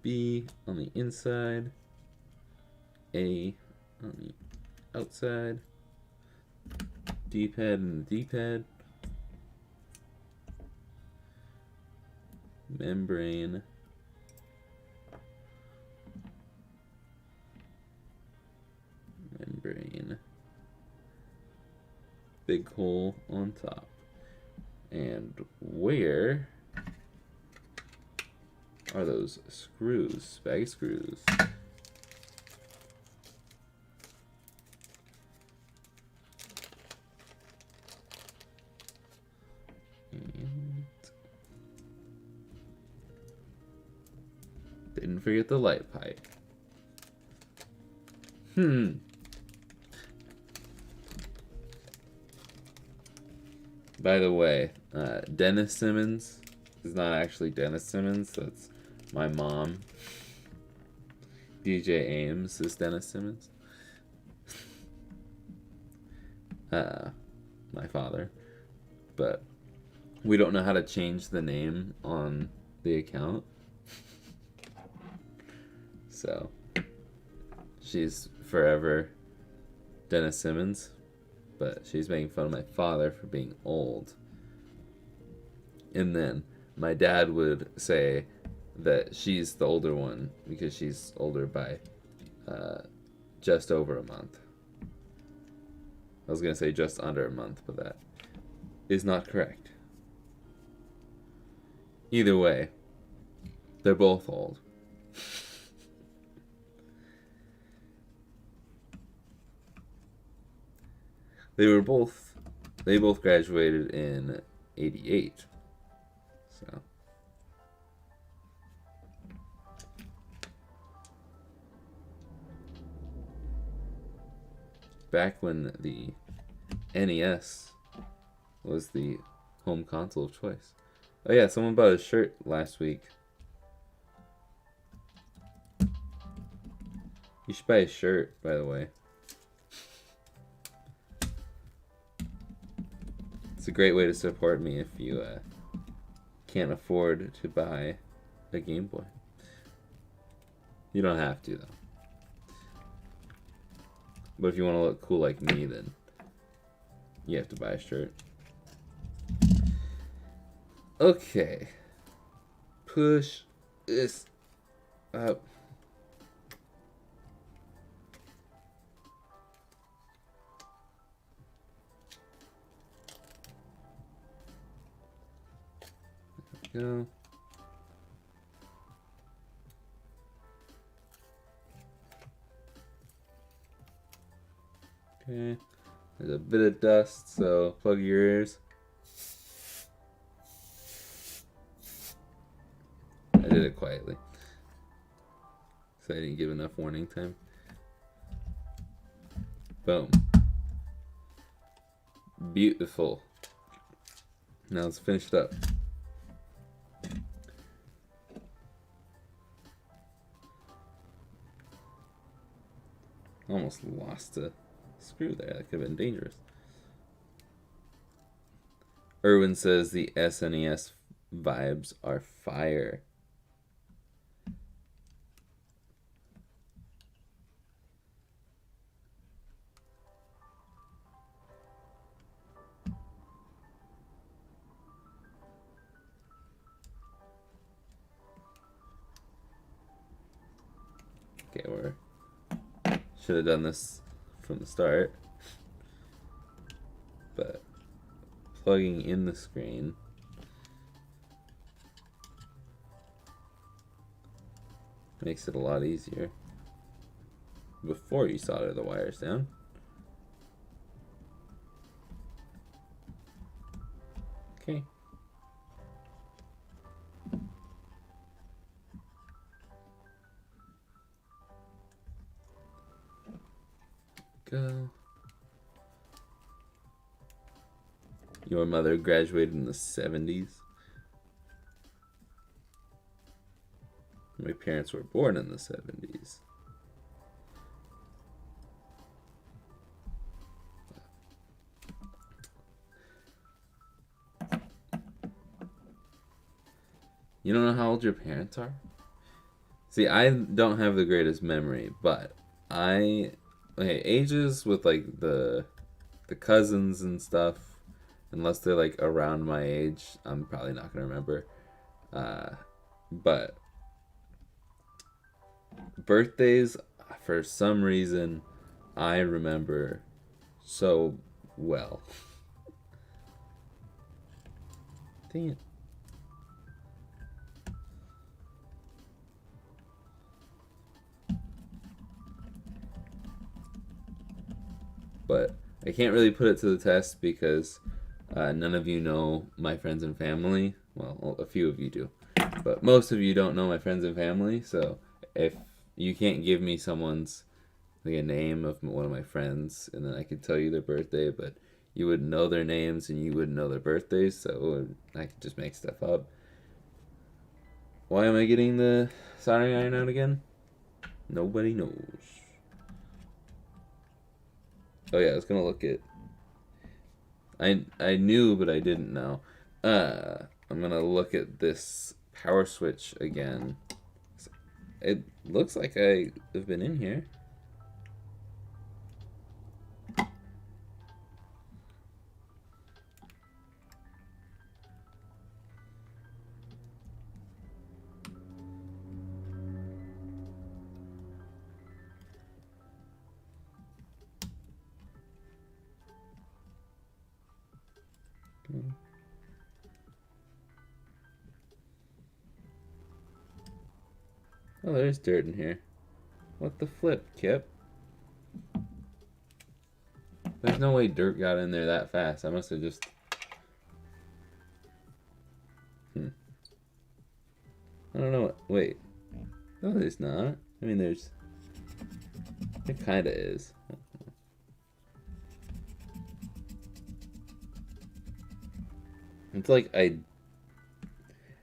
B on the inside. A on the outside. D-pad and the D-pad. Membrane. Membrane. Big hole on top. And where are those screws? Bag of screws. And didn't forget the light pipe. By the way, Dennis Simmons is not actually Dennis Simmons. That's my mom. DJ Ames is Dennis Simmons. My father. But we don't know how to change the name on the account. So she's forever Dennis Simmons. But she's making fun of my father for being old. And then my dad would say that she's the older one because she's older by just over a month. I was going to say just under a month, but that is not correct. Either way, they're both old. They both graduated in 88. So back when the NES was the home console of choice. Oh yeah, someone bought a shirt last week. You should buy a shirt, by the way. It's a great way to support me if you can't afford to buy a Game Boy. You don't have to, though. But if you want to look cool like me, then you have to buy a shirt. Okay. Push this up. Go. Okay. There's a bit of dust, so plug your ears. I did it quietly, so I didn't give enough warning time. Boom. Beautiful. Now let's finish it up. Almost lost a screw there. That could have been dangerous. Irwin says the SNES vibes are fire. Okay, we're should have done this from the start, but plugging in the screen makes it a lot easier before you solder the wires down. Okay. Go. Your mother graduated in the 70s. My parents were born in the 70s. You don't know how old your parents are? See, I don't have the greatest memory, but ages with like the cousins and stuff, unless they're like around my age, I'm probably not gonna remember. But birthdays, for some reason, I remember so well. Dang it. But I can't really put it to the test because none of you know my friends and family. Well, a few of you do, but most of you don't know my friends and family. So if you can't give me someone's like a name of one of my friends, and then I could tell you their birthday, but you wouldn't know their names and you wouldn't know their birthdays, so I could just make stuff up. Why am I getting the soldering iron out again? Nobody knows. Oh yeah, I was gonna look at. I knew, but I didn't know. I'm gonna look at this power switch again. It looks like I have been in here. Oh, there's dirt in here. What the flip, Kip? There's no way dirt got in there that fast. I must have just... I don't know. Wait. No, there's not. I mean, there's... It kind of is. It's like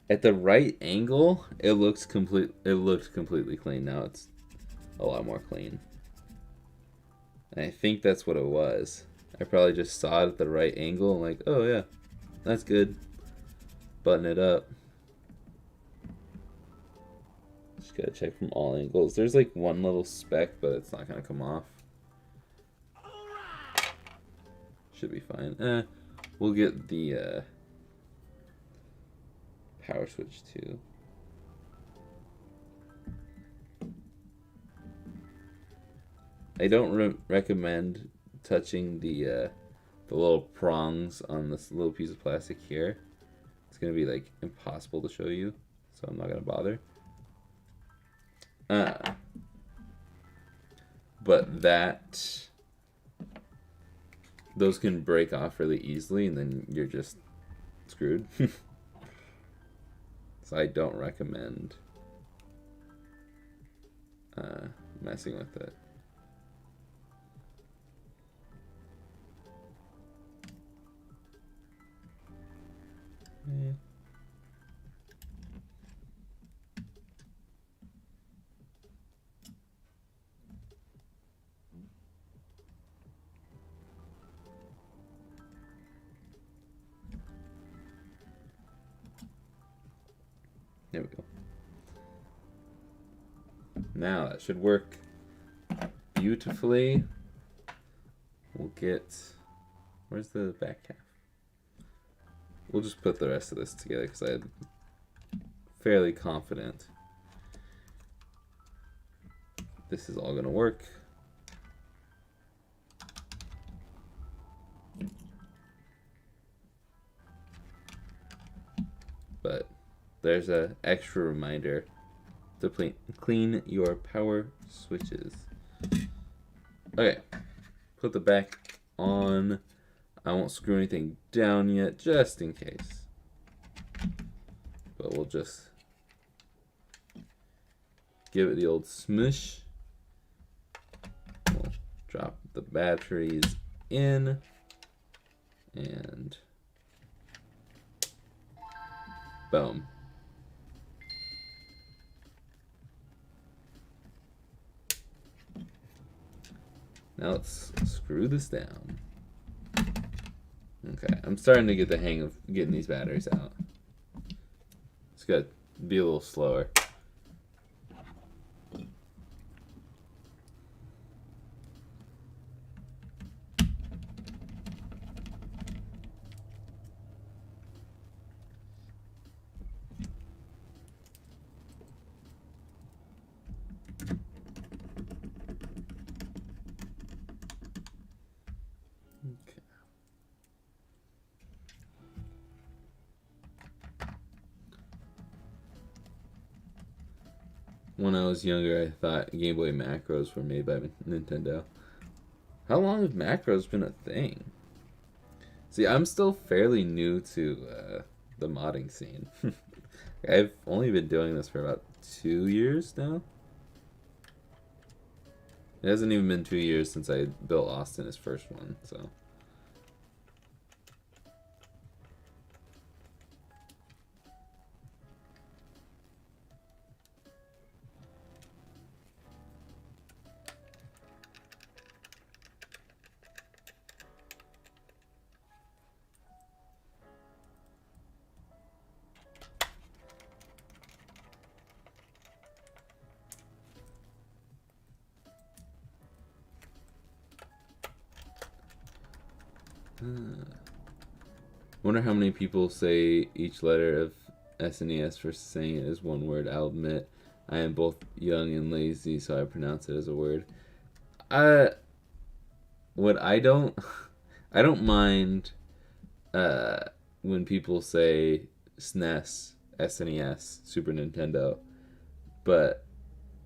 at the right angle, it looked completely clean. Now it's a lot more clean. And I think that's what it was. I probably just saw it at the right angle and like, oh yeah, that's good. Button it up. Just gotta check from all angles. There's like one little speck, but it's not gonna come off. Should be fine. We'll get the power switch too. I don't recommend touching the little prongs on this little piece of plastic here. It's gonna be like impossible to show you, so I'm not gonna bother. But those can break off really easily, and then you're just screwed. So I don't recommend messing with it. There we go. Now that should work beautifully. We'll get... Where's the back half? We'll just put the rest of this together because I'm fairly confident this is all going to work. But there's an extra reminder to clean your power switches. Okay, put the back on. I won't screw anything down yet, just in case. But we'll just give it the old smush. We'll drop the batteries in and boom. Now let's screw this down. Okay, I'm starting to get the hang of getting these batteries out. It's good. be a little slower. When I was younger, I thought Game Boy macros were made by Nintendo. How long have macros been a thing? See, I'm still fairly new to the modding scene. I've only been doing this for about 2 years now. It hasn't even been 2 years since I built Austin his first one, so. Wonder how many people say each letter of SNES versus saying it as one word. I'll admit, I am both young and lazy, so I pronounce it as a word. What I don't, I don't mind when people say SNES, SNES, Super Nintendo, but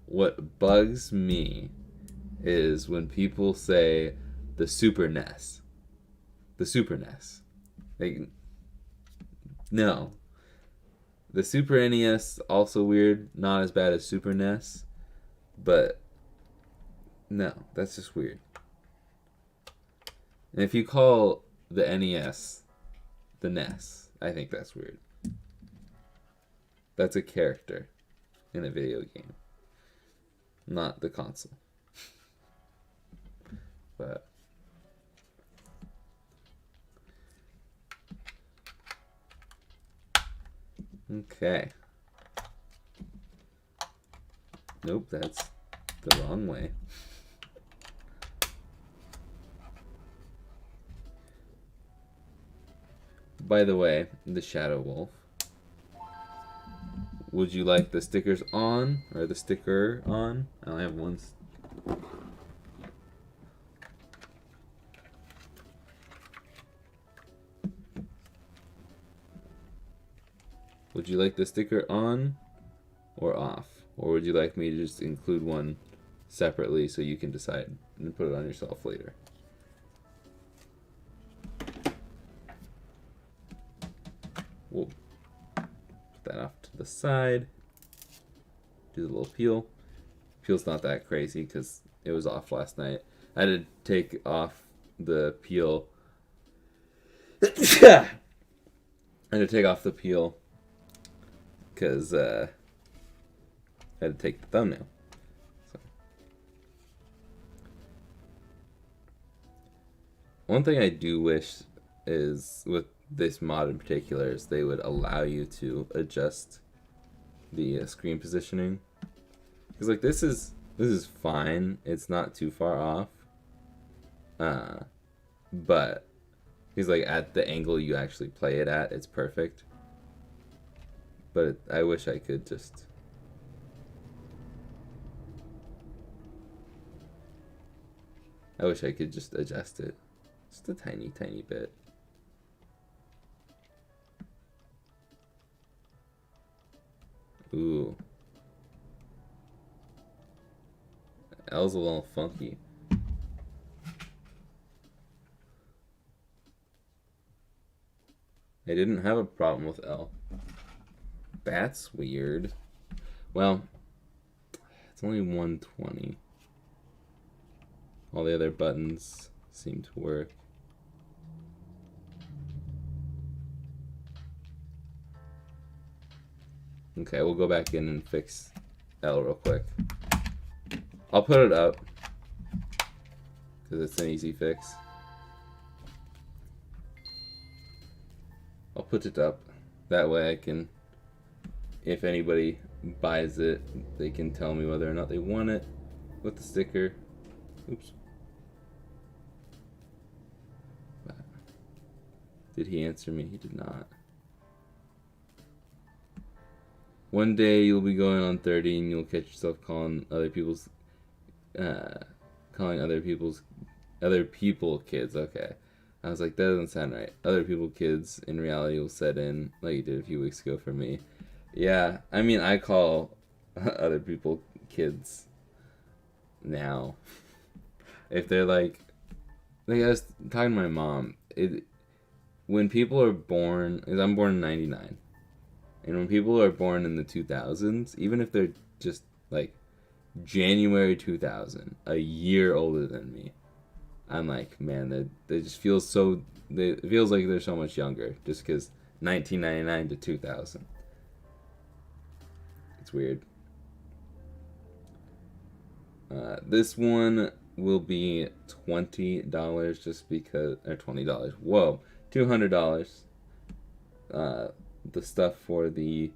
what bugs me is when people say the Super NES. The Super NES. Like, no. The Super NES, also weird. Not as bad as Super NES. But, no. That's just weird. And if you call the NES the NES, I think that's weird. That's a character in a video game. Not the console. But... okay. Nope, that's the wrong way. By the way, the Shadow Wolf. Would you like the stickers on or the sticker on? I only have one. Would you like the sticker on or off? Or would you like me to just include one separately so you can decide and put it on yourself later? We'll put that off to the side. Do the little peel. Peel's not that crazy because it was off last night. I had to take off the peel. I had to take off the peel because I had to take the thumbnail. So. One thing I do wish is, with this mod in particular, is they would allow you to adjust the screen positioning. Because like this is fine. It's not too far off. But because like at the angle you actually play it at, it's perfect. But I wish I could just... I wish I could just adjust it. Just a tiny, tiny bit. Ooh. L's a little funky. I didn't have a problem with L. That's weird. Well, it's only 120. All the other buttons seem to work. Okay, we'll go back in and fix L real quick. I'll put it up because it's an easy fix. I'll put it up. That way I can if anybody buys it, they can tell me whether or not they want it with the sticker. Oops. Did he answer me? He did not. One day you'll be going on 30 and you'll catch yourself calling other people kids. Okay. I was like, that doesn't sound right. Other people kids in reality will set in like you did a few weeks ago for me. Yeah, I mean, I call other people kids now. If they're like I was talking to my mom, when people are born, because I'm born in 99, and when people are born in the 2000s, even if they're just like January 2000, a year older than me, I'm like, man, they just feel so, it feels like they're so much younger, just because 1999 to 2000. It's weird. This one will be $20 just because, or $20. Whoa, $200. The stuff for the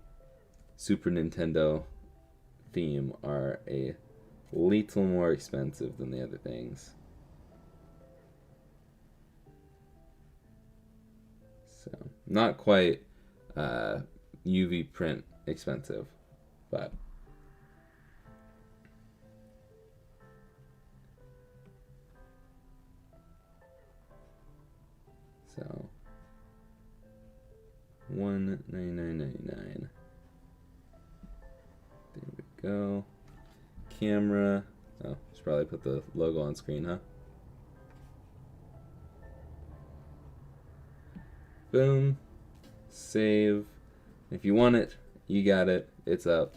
Super Nintendo theme are a little more expensive than the other things. So, not quite UV print expensive, but so $199.99. There we go. Camera. Oh, should probably put the logo on screen, huh? Boom. Save. If you want it, you got it. It's up.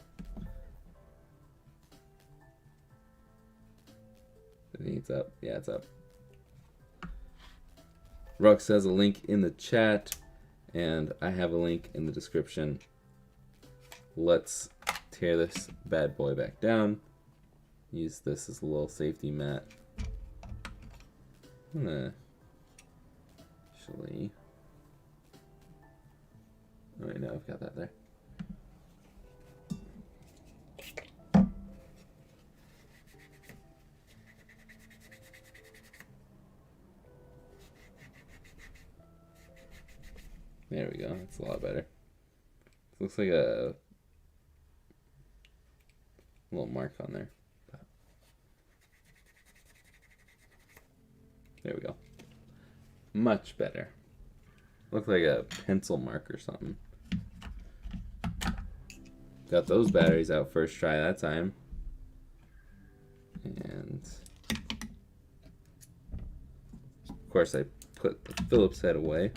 I think it's up. Yeah, it's up. Rux has a link in the chat, and I have a link in the description. Let's tear this bad boy back down. Use this as a little safety mat. I'm gonna actually... Oh, wait, no, I've got that there. There we go. That's a lot better. This looks like a little mark on there. There we go. Much better. Looks like a pencil mark or something. Got those batteries out first try that time. And of course I put the Phillips head away.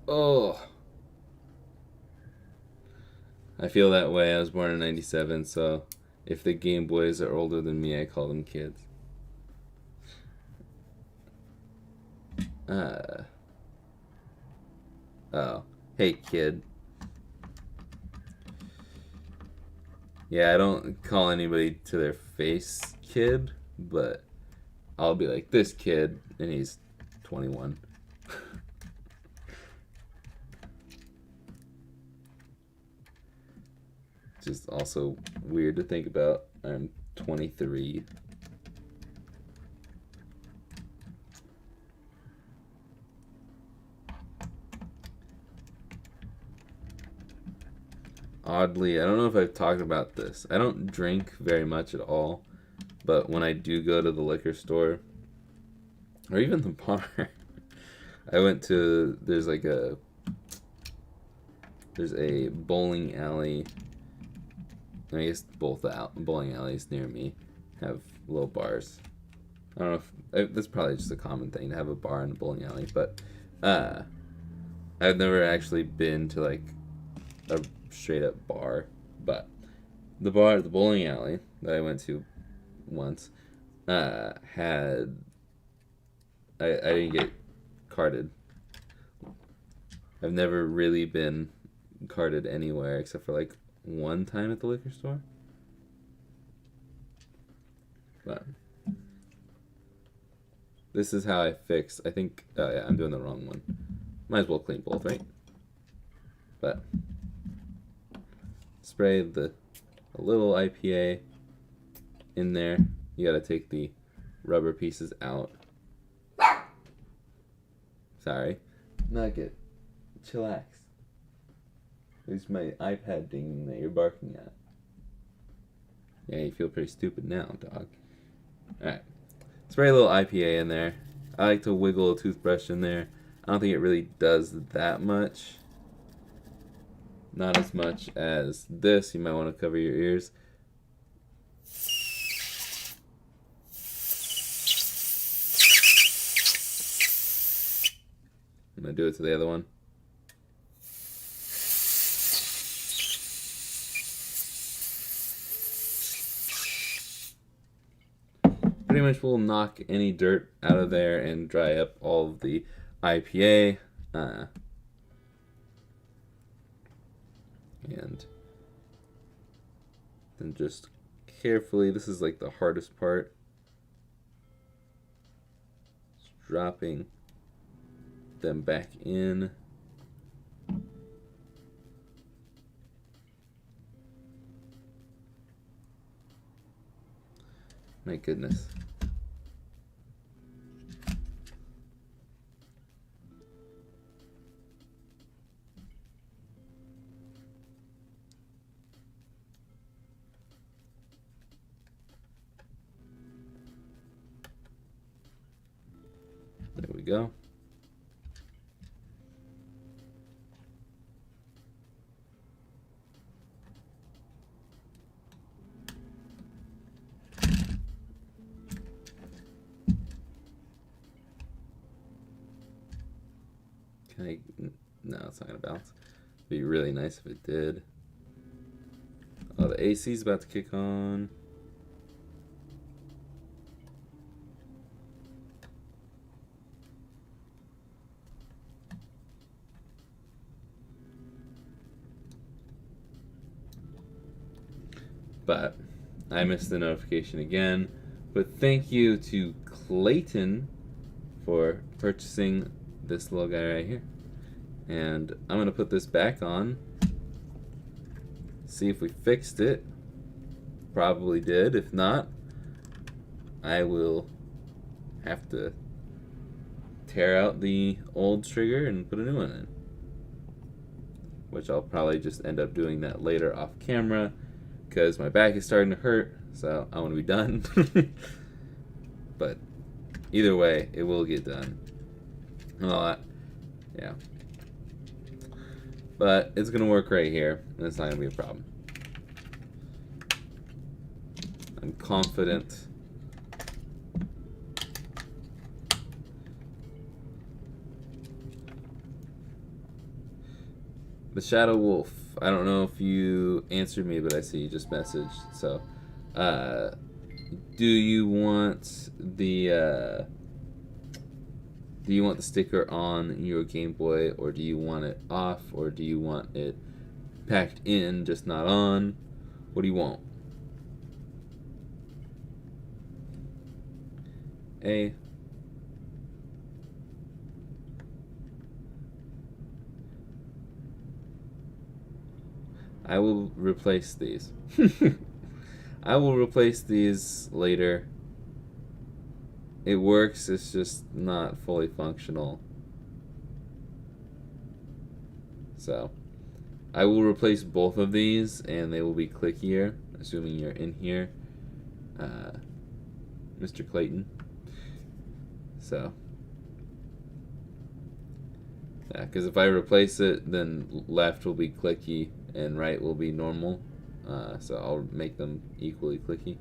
Oh, I feel that way. I was born in 97, so if the Game Boys are older than me, I call them kids. Oh, hey kid. Yeah, I don't call anybody to their face kid, but I'll be like, this kid, and he's 21. Just also weird to think about. I'm 23. Oddly, I don't know if I've talked about this. I don't drink very much at all, but when I do go to the liquor store, or even the bar, I went to, there's a bowling alley. I guess both the bowling alleys near me have little bars. I don't know if that's probably just a common thing to have a bar in a bowling alley, but I've never actually been to like a straight up bar. But the bowling alley that I went to once had I didn't get carded. I've never really been carded anywhere except for like one time at the liquor store. But this is how I fix. I think, oh yeah, I'm doing the wrong one. Might as well clean both, right? But spray a little IPA in there. You gotta take the rubber pieces out. Sorry. Nugget. Chillax. There's my iPad ding that you're barking at. Yeah, you feel pretty stupid now, dog. Alright. Spray a little IPA in there. I like to wiggle a toothbrush in there. I don't think it really does that much. Not as much as this. You might want to cover your ears. I'm going to do it to the other one. Pretty much will knock any dirt out of there and dry up all of the IPA. And then just carefully, this is like the hardest part, just dropping them back in. My goodness. There we go. Can I? No, it's not gonna bounce. It'd be really nice if it did. Oh, the AC's about to kick on. But I missed the notification again. But thank you to Clayton for purchasing this little guy right here. And I'm going to put this back on. See if we fixed it. Probably did. If not, I will have to tear out the old trigger and put a new one in. Which I'll probably just end up doing that later off camera, because my back is starting to hurt, so I want to be done. But either way, it will get done. Yeah. But it's going to work right here, and it's not going to be a problem. I'm confident. The Shadow Wolf. I don't know if you answered me, but I see you just messaged. So, do you want the sticker on your Game Boy, or do you want it off, or do you want it packed in, just not on? What do you want? I will replace these. I will replace these later. It works, it's just not fully functional. So, I will replace both of these, and they will be clickier, assuming you're in here, Mr. Clayton. So, yeah, because if I replace it, then left will be clicky and right will be normal. So I'll make them equally clicky.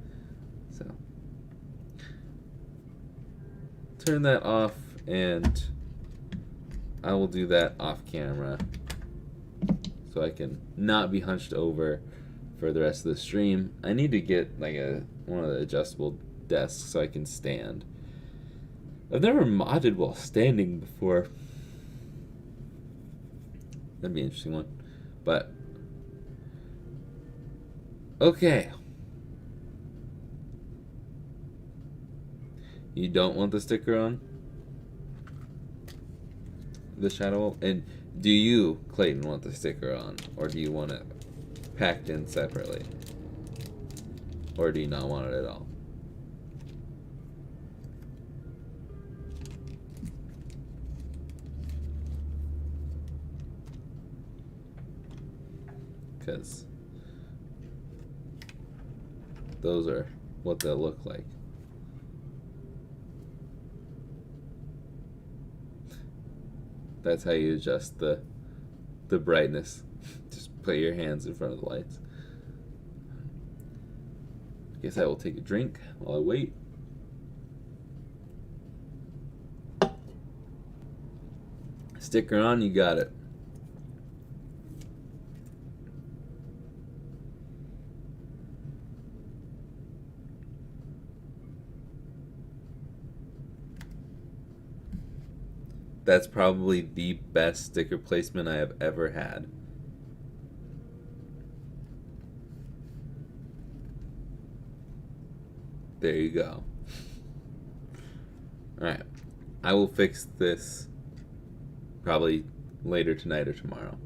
So turn that off, and I will do that off camera so I can not be hunched over for the rest of the stream. I need to get like one of the adjustable desks so I can stand. I've never modded while standing before. That'd be an interesting one. But okay. You don't want the sticker on the Shadow Wolf? And do you, Clayton, want the sticker on? Or do you want it packed in separately? Or do you not want it at all? Because those are what they'll look like. That's how you adjust the brightness. Just put your hands in front of the lights. I guess I will take a drink while I wait. Sticker on, you got it. That's probably the best sticker placement I have ever had. There you go. Alright. I will fix this probably later tonight or tomorrow.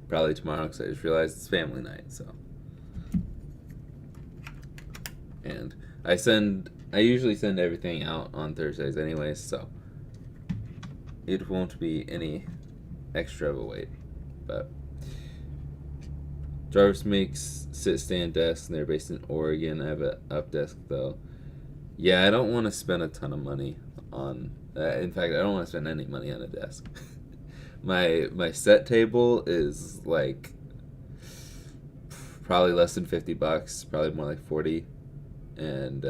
Probably tomorrow because I just realized it's family night, so. And I usually send everything out on Thursdays anyways, so it won't be any extra of a wait. But Jarvis makes sit-stand desks, and they're based in Oregon. I have an up desk though. Yeah, I don't want to spend a ton of money on. In fact, I don't want to spend any money on a desk. my set table is like probably less than $50, probably more like 40, and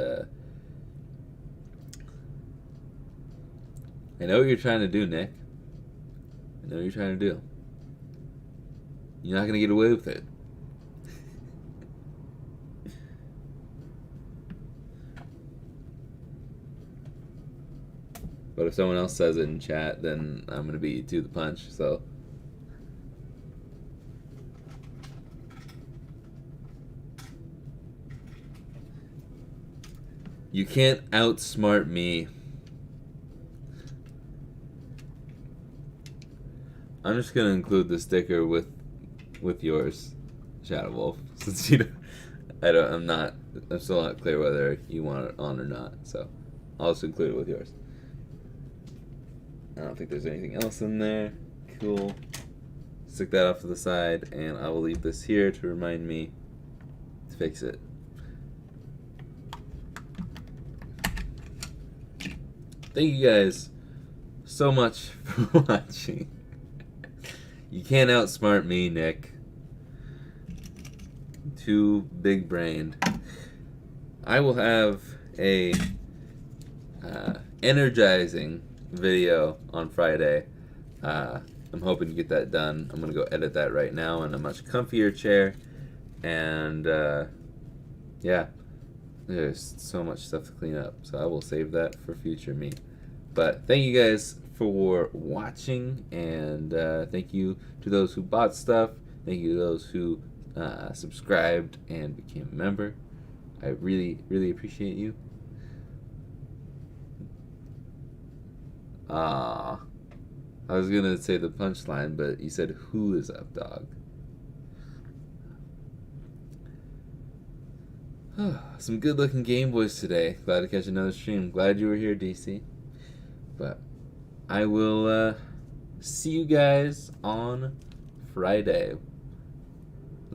I know what you're trying to do, Nick. I know what you're trying to do. You're not going to get away with it. But if someone else says it in chat, then I'm going to beat you to the punch, so. You can't outsmart me. I'm just gonna include the sticker with yours, Shadow Wolf, since I'm still not clear whether you want it on or not. So I'll just include it with yours. I don't think there's anything else in there. Cool. Stick that off to the side, and I will leave this here to remind me to fix it. Thank you guys so much for watching. You can't outsmart me, Nick. Too big-brained. I will have a energizing video on Friday. I'm hoping to get that done. I'm going to go edit that right now in a much comfier chair. And, yeah. There's so much stuff to clean up. So I will save that for future me. But thank you guys for watching, and thank you to those who bought stuff. Thank you to those who subscribed and became a member. I really, really appreciate you. I was gonna say the punchline, but you said who is up, dog? Some good looking Game Boys today. Glad to catch another stream. Glad you were here, DC. But I will see you guys on Friday.